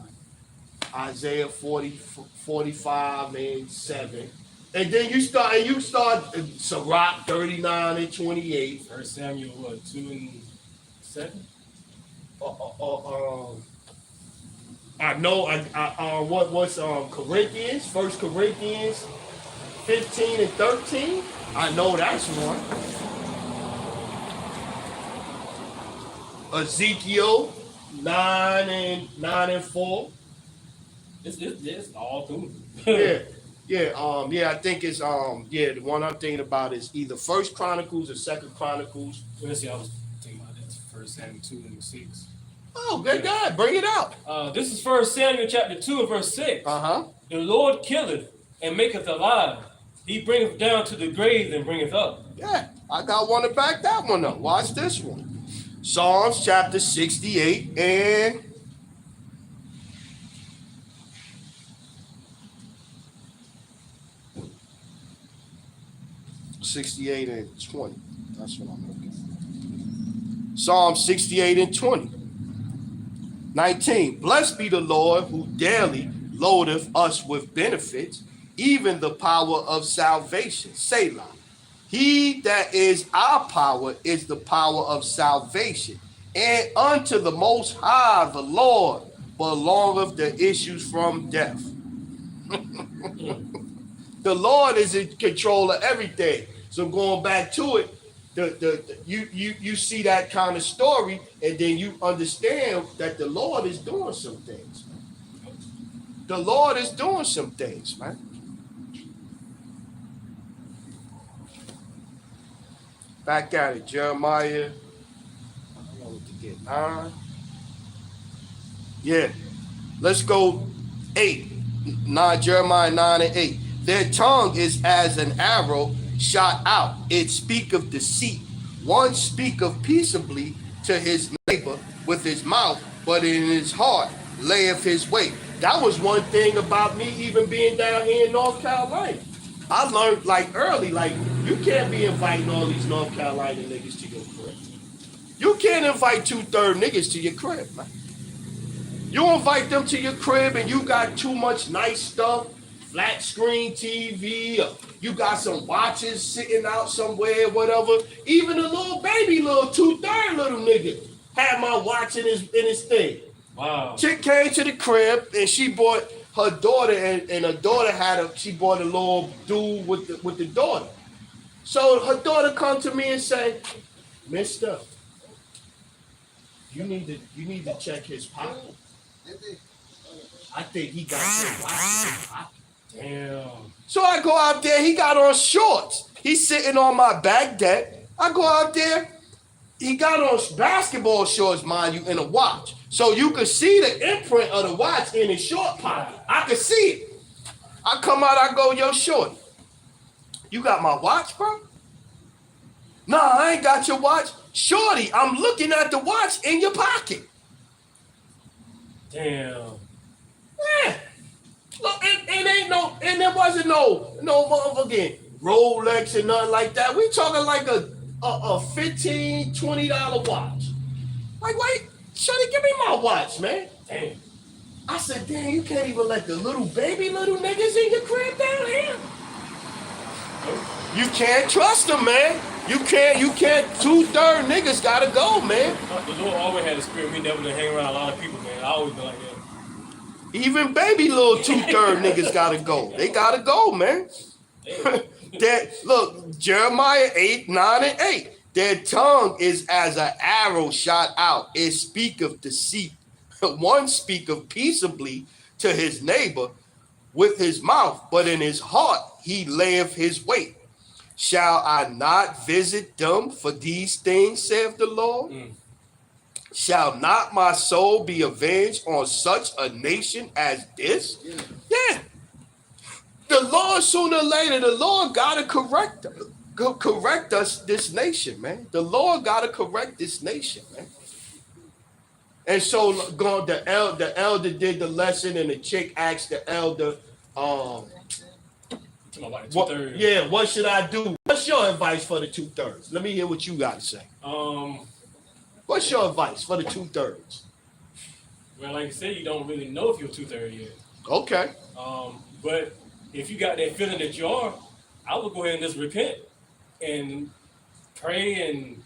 Isaiah 45 and 7. And then you start Sirach 39 and 28. 1 Samuel, what, 2 and 7? I know. What's Corinthians? 1 Corinthians 15 and 13. I know that's one. Ezekiel 9 and 4. It's all through. I think it's the one I'm thinking about is either First Chronicles or Second Chronicles. Let's see, I was thinking about this. 1 Samuel 2 and 6. Oh, good God, bring it out. This is 1 Samuel chapter 2 and verse 6. The Lord killeth and maketh alive. He bringeth down to the grave and bringeth up. Yeah, I got one to back that one up. Watch this one. Psalms chapter 68 and 68 and 20. That's what I'm looking for. Psalm 68 and 20. 19. Blessed be the Lord who daily loadeth us with benefits, even the power of salvation. Selah. He that is our power is the power of salvation. And unto the Most High, the Lord, belongeth the issues from death. The Lord is in control of everything. So going back to it, you see that kind of story, and then you understand that the Lord is doing some things. The Lord is doing some things, man. Back at it, Jeremiah. I want to get 9. Yeah, let's go 8. 9, Jeremiah 9 and 8. Their tongue is as an arrow shot out. It speaketh deceit. One speaketh peaceably to his neighbor with his mouth, but in his heart layeth his way. That was one thing about me even being down here in North Carolina. I learned early, you can't be inviting all these North Carolina niggas to your crib. You can't invite 2/3 niggas to your crib, man. You invite them to your crib and you got too much nice stuff, flat screen TV, or you got some watches sitting out somewhere, whatever. Even a little baby, little 2/3 little nigga had my watch in his thing. Wow. Chick came to the crib and she bought her daughter, and her daughter she bought a little dude with the daughter. So her daughter come to me and say, "Mister, you need to check his pocket. I think he got some watch in his pocket." Damn. So I go out there, he got on shorts. He's sitting on my back deck. I go out there, he got on basketball shorts, mind you, and a watch. So you could see the imprint of the watch in his short pocket. I could see it. I come out, I go, "Yo, shorty, you got my watch, bro?" "Nah, I ain't got your watch." "Shorty, I'm looking at the watch in your pocket." Damn. Yeah. Look, it ain't no, and there wasn't no motherfucking Rolex and nothing like that. We talking like a $15, $20 watch. Like, wait, shorty, give me my watch, man. Damn. I said, "Damn, you can't even let the little niggas in your crib down here." You can't trust them, man. You can't 2/3 niggas gotta go, man. The Lord always had a spirit. We never to hang around a lot of people, man. I always been like that. Even baby little 2/3 niggas gotta go. They gotta go, man. Look, Jeremiah 8, 9, and 8. Their tongue is as an arrow shot out. It speaketh deceit. One speaketh peaceably to his neighbor with his mouth, but in his heart he layeth his weight. Shall I not visit them for these things, saith the Lord? Shall not my soul be avenged on such a nation as this? Yeah. The Lord, sooner or later, the Lord gotta correct us, this nation, man. The Lord gotta correct this nation, man. And so the elder did the lesson, and the chick asked the elder, what should I do? What's your advice for the 2/3? Let me hear what you got to say. What's your advice for the 2/3? Well, like I said, you don't really know if you're 2/3 yet. Okay. But if you got that feeling that you are, I would go ahead and just repent and pray and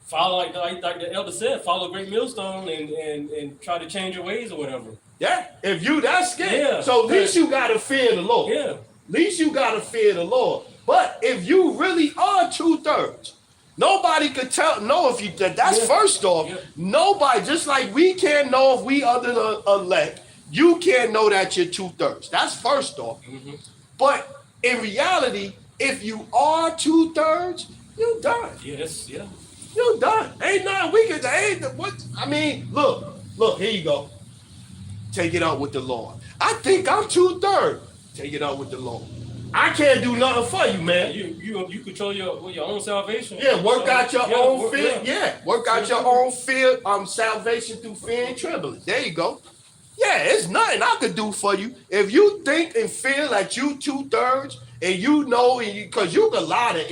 follow, like the elder said, follow a great millstone and try to change your ways or whatever. Yeah. If you that scared, Yeah. so at least you gotta fear the Lord. Yeah. At least you gotta fear the Lord. But if you really are 2/3, nobody could know if you. That's first off. Yeah. Nobody, just like we can't know if we under the elect, you can't know that you're 2/3. That's first off. Mm-hmm. But in reality, if you are 2/3, you done. Yes. Yeah. You done. Ain't nothing we can. What? I mean, look. Here you go. Take it out with the Lord. I think I'm 2/3. Take it out with the Lord. I can't do nothing for you, man. You control your own salvation. Yeah, work out your own fear. Yeah. Work out your own fear. Salvation through fear and trembling. There you go. Yeah, it's nothing I could do for you. If you think and feel like you 2/3, and you know, because you can lie to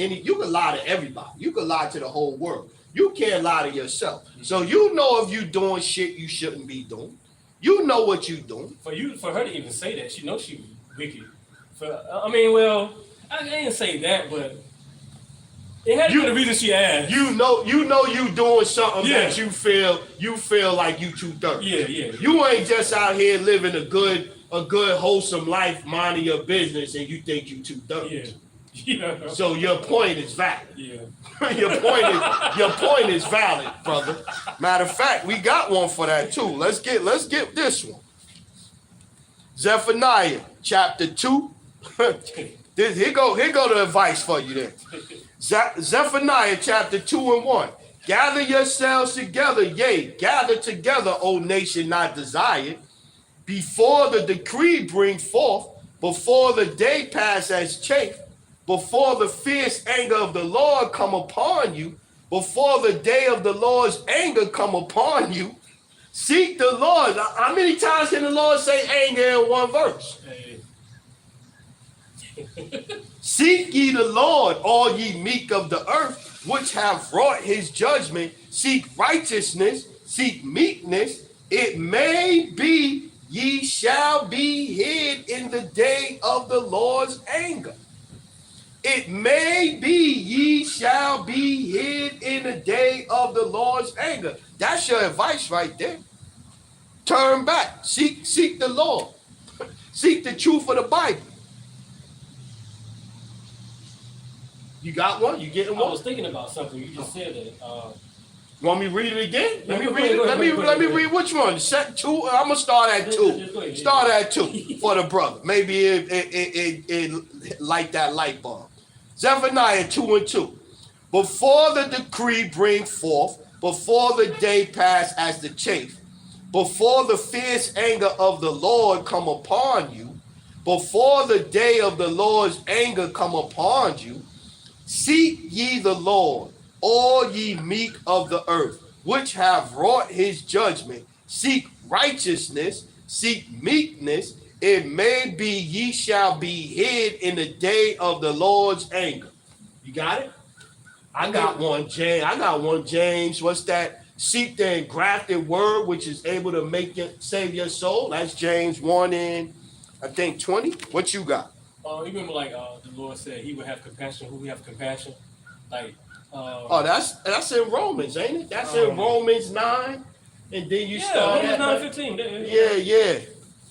everybody. You can lie to the whole world. You can't lie to yourself. So you know if you doing shit you shouldn't be doing. You know what you doing. For her to even say that, she knows she was wicked. I didn't say that, but it had to be the reason she asked. You know you doing something that you feel like you 2/3. Yeah. You ain't just out here living a good wholesome life, minding your business, and you think you 2/3. Yeah. So your point is valid. Yeah. your point is valid, brother. Matter of fact, we got one for that too. Let's get this one. Zephaniah chapter 2. Here go the advice for you then. Zephaniah chapter 2 and 1. Gather yourselves together, yea, gather together, O nation not desired, before the decree bring forth, before the day pass as chaff, before the fierce anger of the Lord come upon you, before the day of the Lord's anger come upon you. Seek the Lord. How many times can the Lord say anger in one verse? Seek ye the Lord, all ye meek of the earth, which have wrought his judgment. Seek righteousness, seek meekness. It may be ye shall be hid in the day of the Lord's anger. It may be ye shall be hid in the day of the Lord's anger. That's your advice right there. Turn back. Seek the Lord. Seek the truth of the Bible. You got one? You getting one? I was thinking about something. You just said that. Want me to read it again? Let me Go read ahead, it. Let me ahead. read which one? Set 2. I'm gonna start at 2. Start at 2 for the brother. Maybe it light that light bulb. Zephaniah 2 and 2. Before the decree bring forth, before the day pass as the chaff, before the fierce anger of the Lord come upon you, before the day of the Lord's anger come upon you, seek ye the Lord, all ye meek of the earth, which have wrought his judgment. Seek righteousness, seek meekness. It may be ye shall be hid in the day of the Lord's anger. You got it? I got one, James. What's that? Seek the engrafted word, which is able to save your soul. That's James 1 and I think 20. What you got? You remember, the Lord said He would have compassion. Who we have compassion? That's in Romans, ain't it? That's in Romans 9, and then you start at 9:15. Yeah.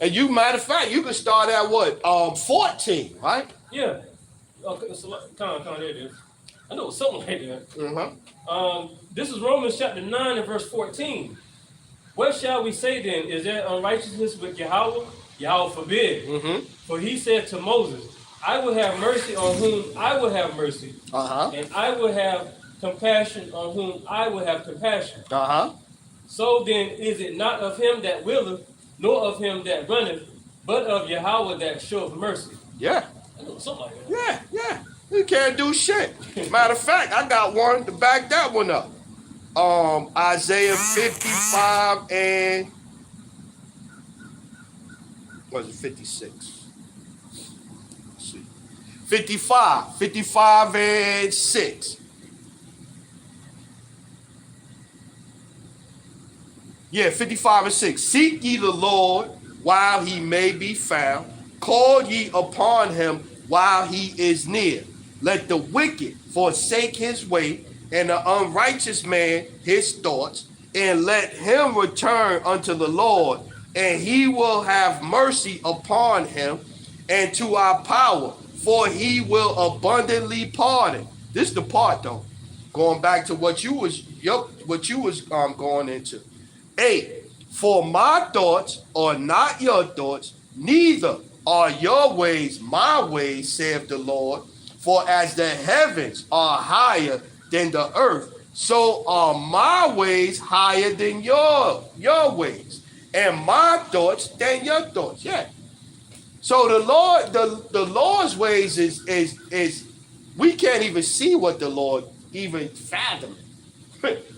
And you, matter of fact, you can start at what? 14, right? Yeah. Okay, so come on, there it is. I know it's something like that. This is Romans chapter 9 and verse 14. What shall we say then? Is there unrighteousness with Yahweh? Yahweh forbid. For he said to Moses, I will have mercy on whom I will have mercy, and I will have compassion on whom I will have compassion. So then is it not of him that willeth, nor of him that runneth, but of Yahweh that showeth mercy. Yeah. I know something like that. Yeah. You can't do shit. Matter of fact, I got one to back that one up. Isaiah 55 and was it 56? Let's see. 55 and 6. Yeah, 55 and 6. Seek ye the Lord while he may be found. Call ye upon him while he is near. Let the wicked forsake his way, and the unrighteous man his thoughts, and let him return unto the Lord, and he will have mercy upon him, and to our power, for he will abundantly pardon. This is the part though. Going back to what you was going into. 8. For my thoughts are not your thoughts, neither are your ways my ways, saith the Lord. For as the heavens are higher than the earth, so are my ways higher than your ways, and my thoughts than your thoughts. Yeah. So the Lord's ways is we can't even see what the Lord even fathom.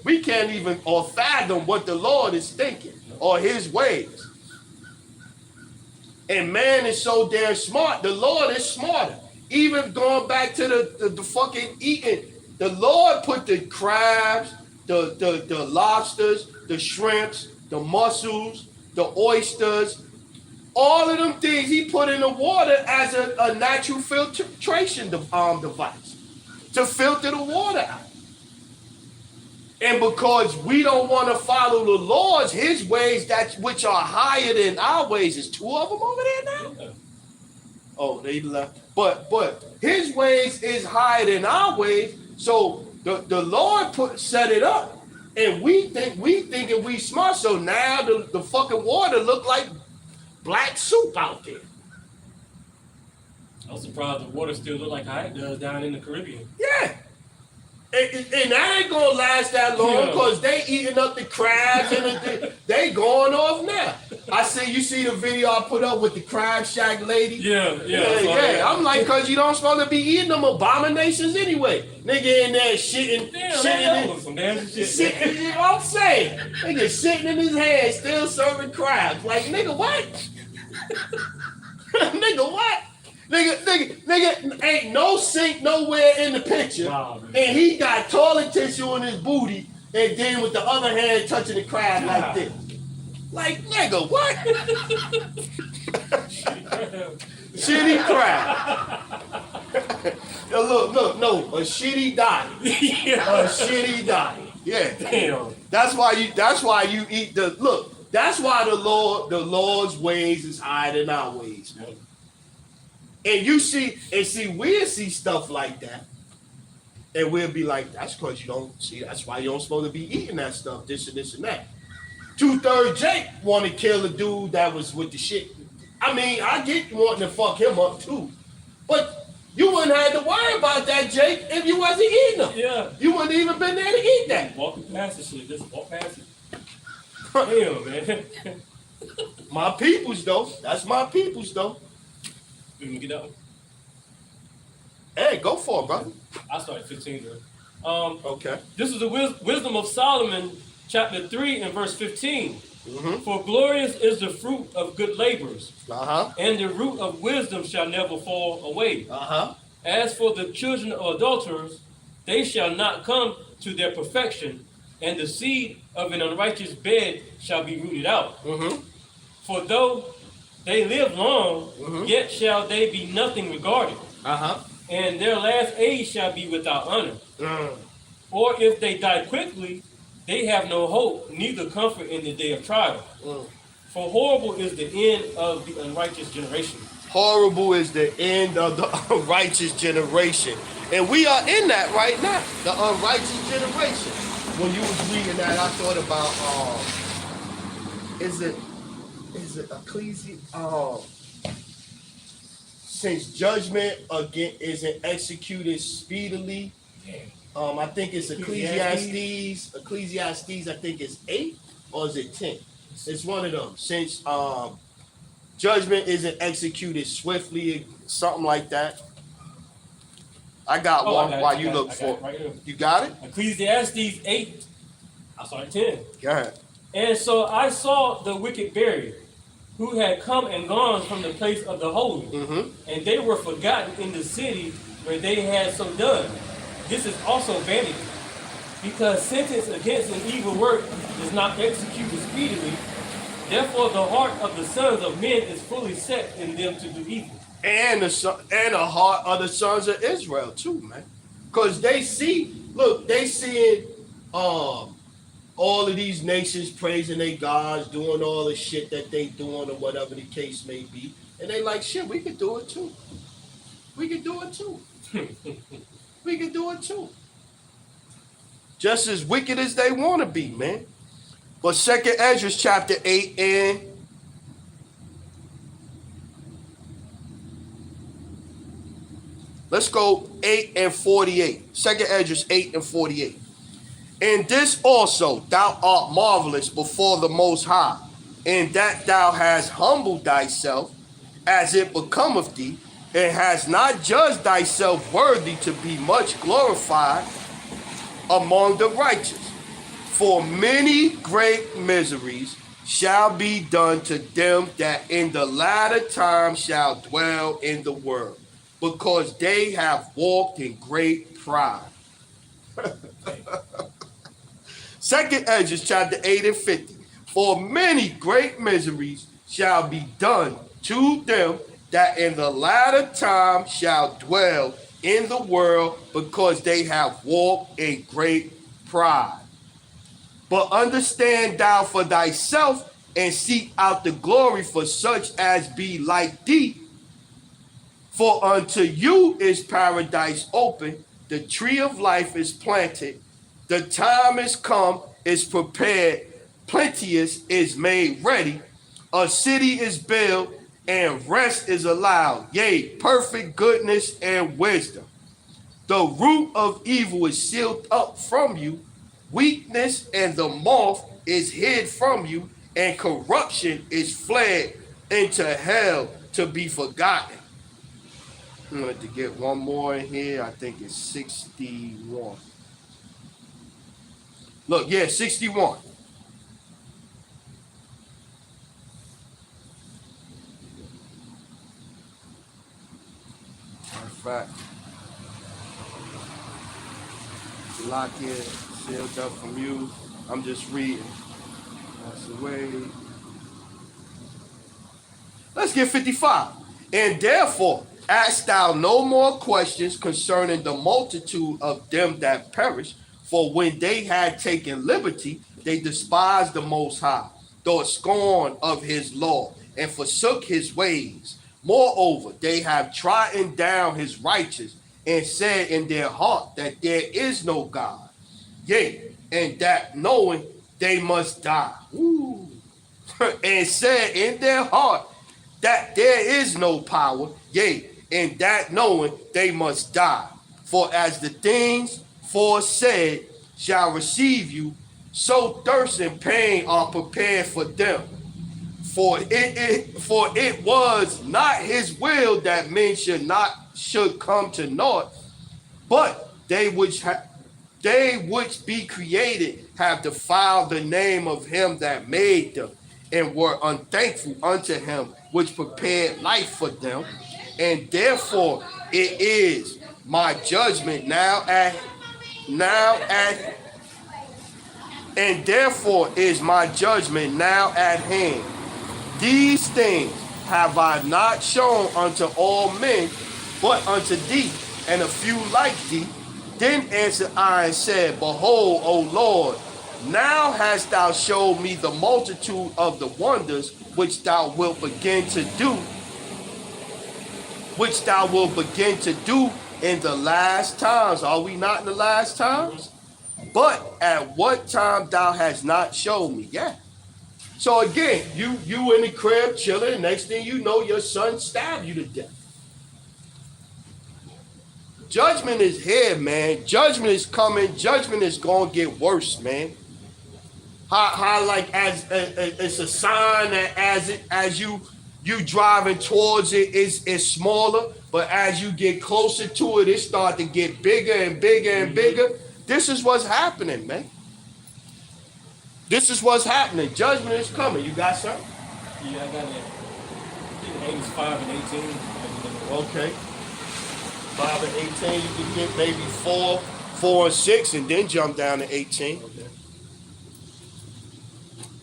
We can't even fathom what the Lord is thinking or his ways. And man is so damn smart. The Lord is smarter. Even going back to the fucking eating, the Lord put the crabs, the lobsters, the shrimps, the mussels, the oysters, all of them things he put in the water as a natural filtration device to filter the water out. And because we don't want to follow the Lord's, his ways which are higher than our ways, is 2 of them over there now? Yeah. Oh, they left. But his ways is higher than our ways. So the Lord set it up. And we thinking we smart. So now the fucking water look like black soup out there. I'm surprised the water still look like how it does down in the Caribbean. Yeah. And that ain't gonna last that long because they eating up the crabs and they going off now. You see the video I put up with the crab shack lady? Yeah. I'm like, cause you don't supposed to be eating them abominations anyway. Nigga in there shitting. I'm saying, nigga sitting in his head still serving crabs. Like, nigga, what? Nigga, what? Nigga, ain't no sink nowhere in the picture. Wow, and he got toilet tissue in his booty, and then with the other hand touching the crab like this. Like, nigga, what? Shitty crab. Look, no, a shitty diet. A shitty diet. Yeah. Damn. That's why you eat that's why the Lord's ways is higher than our ways, man. And we'll see stuff like that. And we'll be like, that's because you don't see, that's why you don't supposed to be eating that stuff, this and this and that. 2/3 Jake want to kill a dude that was with the shit. I mean, I get wanting to fuck him up too. But you wouldn't have to worry about that, Jake, if you wasn't eating them. Yeah. You wouldn't even been there to eat that. Walking past the shit, just walk past it. Damn, man. My peoples, though. That's my peoples, though. Let me get that one. Hey, go for it, brother. I started 15 there. Okay. This is the wisdom of Solomon, chapter 3 and verse 15. Mm-hmm. For glorious is the fruit of good labors, and the root of wisdom shall never fall away. As for the children of adulterers, they shall not come to their perfection, and the seed of an unrighteous bed shall be rooted out. Mm-hmm. For though they live long, yet shall they be nothing regarded. And their last age shall be without honor. Or if they die quickly, they have no hope, neither comfort in the day of trial. For horrible is the end of the unrighteous generation. Horrible is the end of the unrighteous generation. And we are in that right now, the unrighteous generation. When you was reading that, I thought about, is it Ecclesiastes? Since judgment again isn't executed speedily, I think it's Ecclesiastes. Ecclesiastes, I think it's 8 or is it 10? It's one of them. Since judgment isn't executed swiftly, something like that. I got one while you look for it. Right, you got it? Ecclesiastes 8. I started 10. Go ahead. And so I saw the wicked buried, who had come and gone from the place of the holy, and they were forgotten in the city where they had so done. This is also vanity. because sentence against an evil work is not executed speedily. Therefore, the heart of the sons of men is fully set in them to do evil. And the heart of the sons of Israel too, man. Because they see, look, they seeing all of these nations praising their gods, doing all the shit that they doing or whatever the case may be. And they like, shit, we could do it too. We could do it too. We could do it too. Just as wicked as they want to be, man. But 2nd Ezra chapter 8 and let's go 8 and 48. 2nd Ezra 8 and 48. And this also thou art marvelous before the Most High, in that thou hast humbled thyself as it becometh thee, and hast not judged thyself worthy to be much glorified among the righteous. For many great miseries shall be done to them that in the latter time shall dwell in the world, because they have walked in great pride. 2nd Ezra chapter 8 and 50. For many great miseries shall be done to them that in the latter time shall dwell in the world, because they have walked in great pride. But understand thou for thyself, and seek out the glory for such as be like thee. For unto you is paradise open, the tree of life is planted, the time is come, is prepared, plenteous is made ready, a city is built, and rest is allowed, yea, perfect goodness and wisdom. The root of evil is sealed up from you, weakness and the moth is hid from you, and corruption is fled into hell to be forgotten. I'm going to get one more in here. I think it's 61. Look, yeah, 61. Fact. Lock here, sealed up from you. I'm just reading. That's the way. Let's get 55. And therefore, ask thou no more questions concerning the multitude of them that perish, for when they had taken liberty, they despised the Most High, thought scorn of his law, and forsook his ways. Moreover, they have trodden down his righteous, and said in their heart that there is no God. Yea, and that knowing they must die. Ooh. And said in their heart that there is no power. Yea, and that knowing they must die. For as the things foresaid shall receive you, so thirst and pain are prepared for them. For it was not his will that men should come to naught, but they which be created have defiled the name of him that made them, and were unthankful unto him which prepared life for them. And therefore it is my judgment and therefore is my judgment now at hand. These things have I not shown unto all men, but unto thee, and a few like thee. Then answered I and said, Behold, O Lord, now hast thou showed me the multitude of the wonders which thou wilt begin to do, in the last times. Are we not in the last times? But at what time thou hast not shown me? Yeah. So again, you in the crib chilling, next thing you know, your son stabbed you to death. Judgment is here, man. Judgment is coming. Judgment is gonna get worse, man. How like as it's a sign that as you driving towards it is smaller, but as you get closer to it, it start to get bigger and bigger and bigger. This is what's happening, man. This is what's happening. Judgment is coming. You got something? Yeah, I got it. I think Amos 5 and 18. Okay. 5 and 18, you can get maybe 4 4 and 6, and then jump down to 18.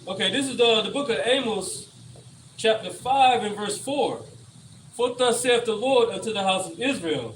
Okay, this is the book of Amos, chapter 5 and verse 4. For thus saith the Lord unto the house of Israel,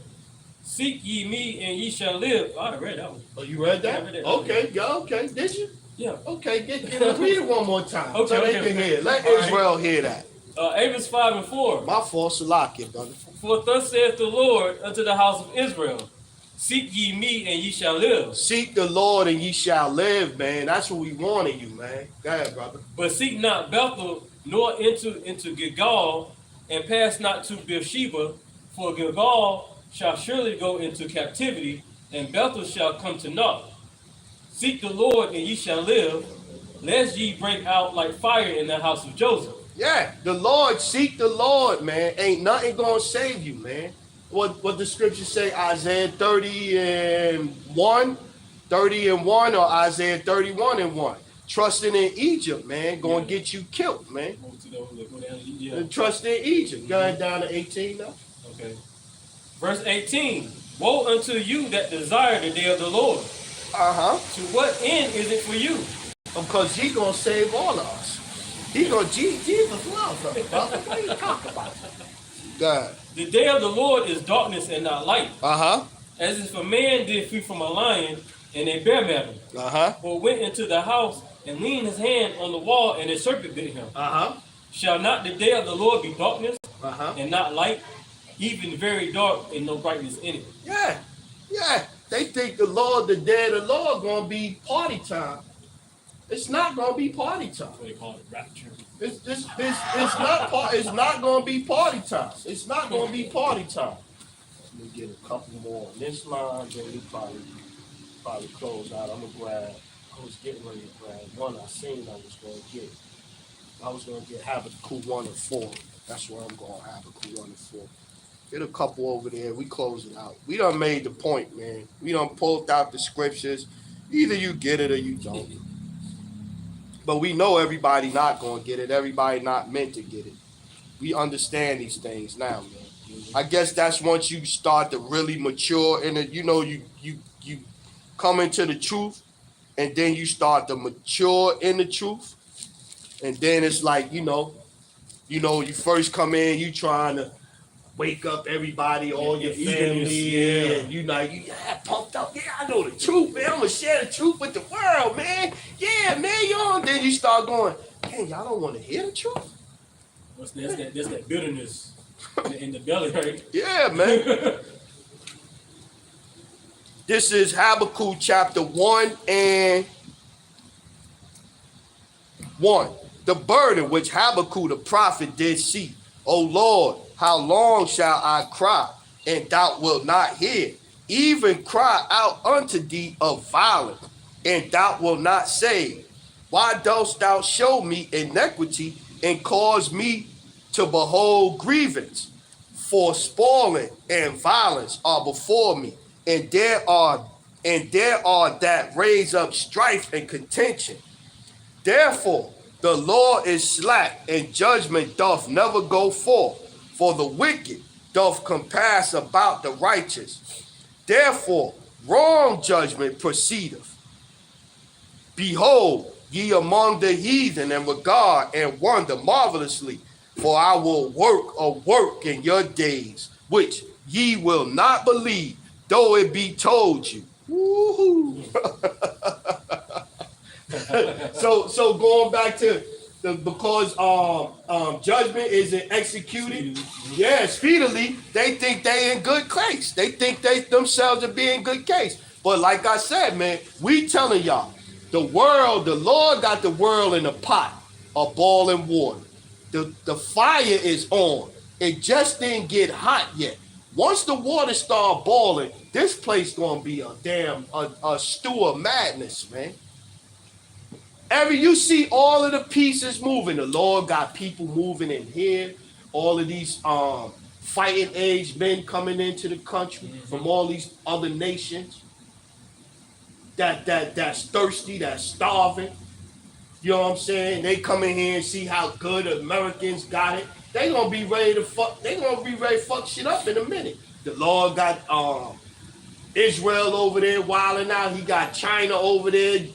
seek ye me and ye shall live. Oh, I read that one. Oh, you read that? Yeah, I read that. Okay, yeah, okay. Did you? Yeah. Okay, read it one more time Okay, so they okay, can okay. hear. Let All Israel hear that. Amos 5 and 4. My fault, Salakia, brother. For thus saith the Lord unto the house of Israel, seek ye me and ye shall live. Seek the Lord and ye shall live, man. That's what we want of you, man. Go ahead, brother. But seek not Bethel, nor into Gilgal, and pass not to Beersheba, for Gilgal shall surely go into captivity, and Bethel shall come to naught. Seek the Lord and ye shall live, lest ye break out like fire in the house of Joseph. Yeah, the Lord, seek the Lord, man. Ain't nothing gonna save you, man. What the scriptures say, Isaiah 30 and 1 or Isaiah 31 and 1. Trusting in Egypt, man, gonna get you killed, man. And trust in Egypt. Going down to 18 now. Okay. Verse 18. Woe unto you that desire the day of the Lord. To what end is it for you? Because he gonna save all of us. He gonna, Jesus loves us, brother. What are you talking about? God. The day of the Lord is darkness and not light. As if a man did flee from a lion and a bear met him. Or went into the house and leaned his hand on the wall and a serpent bit him. Shall not the day of the Lord be darkness and not light, even very dark and no brightness in it? Yeah, yeah. They think the day of the Lord gonna be party time. It's not gonna be party time. What they call it, rapture. It's not gonna be party time. It's not gonna be party time. Let me get a couple more on this line, then we probably close out. I was getting ready to grab one I seen I was gonna get. I was gonna get Habakkuk 1 and 4. That's where I'm going, Habakkuk 1 and 4. Get a couple over there. We close it out. We done made the point, man. We done pulled out the scriptures. Either you get it or you don't. But we know everybody not going to get it. Everybody not meant to get it. We understand these things now, man. I guess that's once you start to really mature and you come into the truth, and then you start to mature in the truth. And then it's like, you first come in, you trying to wake up everybody, all your family, and you pumped up. Yeah, I know the truth, man. I'm gonna share the truth with the world, man. Yeah, man, then you start going, man, y'all don't want to hear the truth. That's that bitterness in the belly, right? Yeah, man. This is Habakkuk chapter 1 and 1. The burden which Habakkuk the prophet did see. O Lord, how long shall I cry, and thou wilt not hear? Even cry out unto thee of violence, and thou wilt not save. Why dost thou show me iniquity, and cause me to behold grievance? For spoiling and violence are before me, and there are that raise up strife and contention. Therefore the Lord is slack, and judgment doth never go forth. For the wicked doth compass about the righteous. Therefore wrong judgment proceedeth. Behold, ye among the heathen, and regard and wonder marvelously. For I will work a work in your days, which ye will not believe, though it be told you. Woo-hoo. So going back to because judgment isn't executed, speedily, they think they in good case. They think they themselves are being good case. But like I said, man, we telling y'all, the Lord got the world in a pot of boiling water. The fire is on. It just didn't get hot yet. Once the water start boiling, this place gonna be a stew of madness, man. You see all of the pieces moving. The Lord got people moving in here. All of these fighting age men coming into the country from all these other nations. That's thirsty, that's starving. You know what I'm saying? They come in here and see how good Americans got it. They gonna be ready to fuck. They gonna be ready to fuck shit up in a minute. The Lord got Israel over there wilding out. He got China over there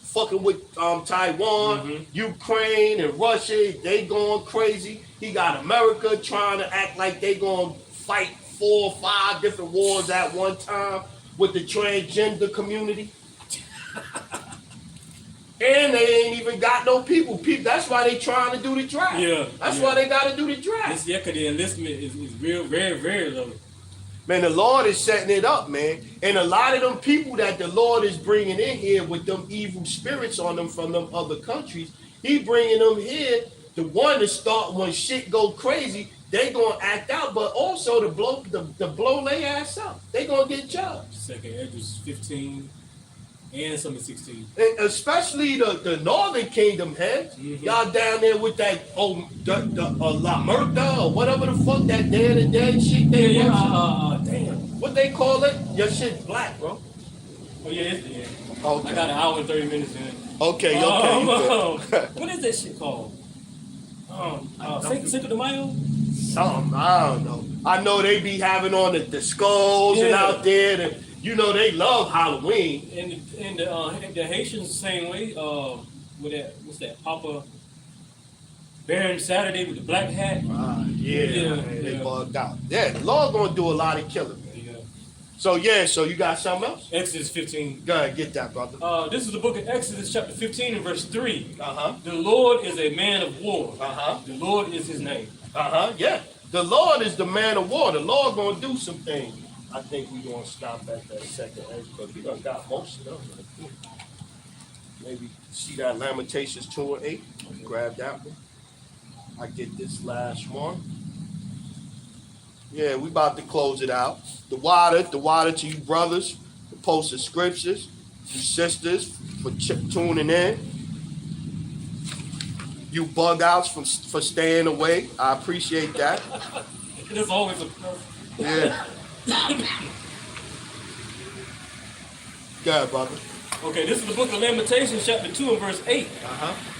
fucking with Taiwan, Ukraine and Russia. They going crazy. He got America trying to act like they going to fight 4 or 5 different wars at one time with the transgender community. And they ain't even got no people. That's why they trying to do the draft. Yeah. That's why they got to do the draft. Because the enlistment is real, very, very low. Man, the Lord is setting it up, man. And a lot of them people that the Lord is bringing in here with them evil spirits on them from them other countries, he bringing them here, the one to start when shit go crazy, they gonna act out, but also to blow their ass up. They gonna get judged. 2nd Ezra's 15 and some of 16. And especially the Northern Kingdom heads. Y'all down there with that La Murta or whatever the fuck that dead shit they damn. What they call it? Your shit black, bro. Oh yeah, it's dead. Okay. I got an hour and 30 minutes in it. Okay. What is that shit called? Cinco de Mayo? Something, I don't know. I know they be having on the skulls and out there. And, you know, they love Halloween. And the Haitians the same way. With that, what's that? Papa Baron Saturday with the black hat. They bugged out. Yeah, the Lord gonna do a lot of killing. So you got something else? Exodus 15. Go ahead, get that, brother. This is the book of Exodus, chapter 15 and verse 3. The Lord is a man of war. The Lord is his name. Yeah. The Lord is the man of war. The Lord gonna do some things. I think we're gonna stop at that second edge because we done got most of them. Maybe see that Lamentations 2 and 8. Grab that one. I get this last one. Yeah, we about to close it out. The water to you brothers, the post of scriptures, you sisters for tuning in. You bug outs for staying away. I appreciate that. There's always a Yeah. Go ahead, brother. Okay, this is the book of Lamentations, chapter 2 and verse 8.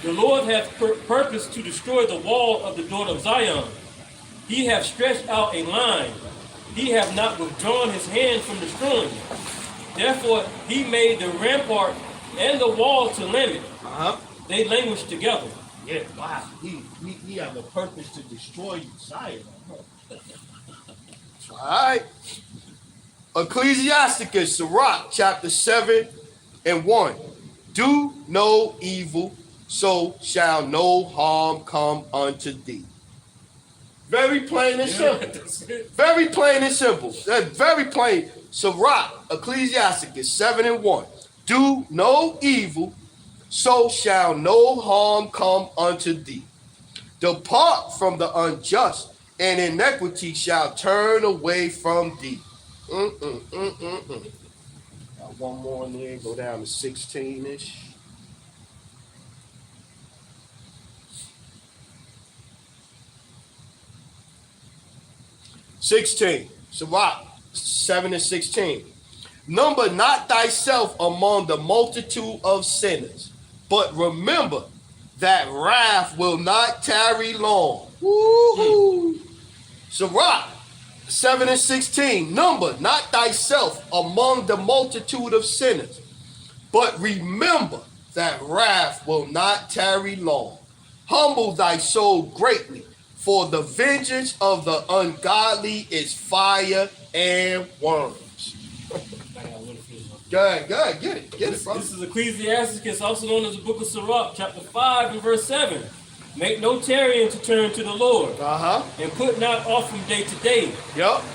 The Lord hath purposed to destroy the wall of the daughter of Zion. He hath stretched out a line. He hath not withdrawn his hand from destroying it. Therefore, he made the rampart and the wall to lament. They languish together. Yeah, wow. He have a purpose to destroy Zion. All right. Ecclesiasticus, Sirach, chapter 7 and 1. Do no evil, so shall no harm come unto thee. Very plain and simple. Very plain and simple. Very plain. Sirach, Ecclesiasticus 7 and 1. Do no evil, so shall no harm come unto thee. Depart from the unjust, and iniquity shall turn away from thee. Got one more in there, go down to 16-ish. Sirach 7 and 16. Number not thyself among the multitude of sinners, but remember that wrath will not tarry long. Woo-hoo. Sirach 7 and 16. Number not thyself among the multitude of sinners, but remember that wrath will not tarry long. Humble thy soul greatly, for the vengeance of the ungodly is fire and worms. Go ahead, get it, bro. This is Ecclesiasticus, also known as the book of Sirach, chapter 5 and verse 7. Make no tarrying to turn to the Lord, and put not off from day to day.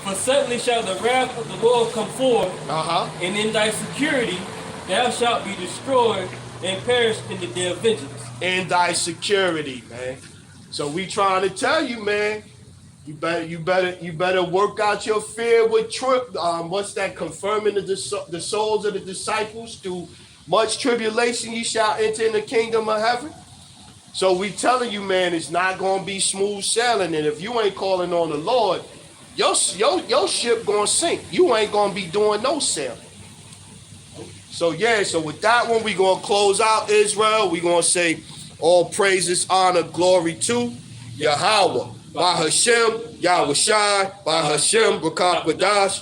For suddenly shall the wrath of the Lord come forth, and in thy security thou shalt be destroyed and perish in the day of vengeance. In thy security, man. So we trying to tell you, man, you better work out your fear with what's that? Confirming the souls of the disciples through much tribulation you shall enter in the kingdom of heaven. So we telling you, man, it's not gonna be smooth sailing, and if you ain't calling on the Lord, your ship gonna sink. You ain't gonna be doing no sailing. So with that one, we gonna close out Israel. We gonna say all praises, honor, glory to Yahweh. By Hashem, Yahweh Shai, by Hashem, Rakak Wadash.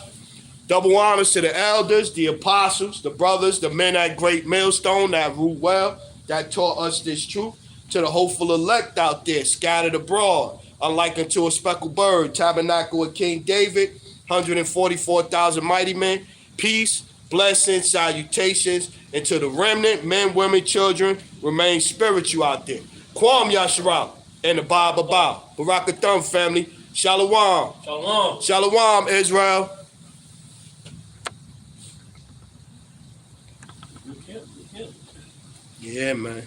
Double honors to the elders, the apostles, the brothers, the men at Great Millstone that ruled well, that taught us this truth. To the hopeful elect out there, scattered abroad, unlike unto a speckled bird, tabernacle of King David, 144,000 mighty men. Peace, blessings, salutations, and to the remnant, men, women, children, remain spiritual out there. Kwam Yasharal and the Baba Ba. Barakathum family. Shalom. Shalom. Shalom, Israel. Yeah, man.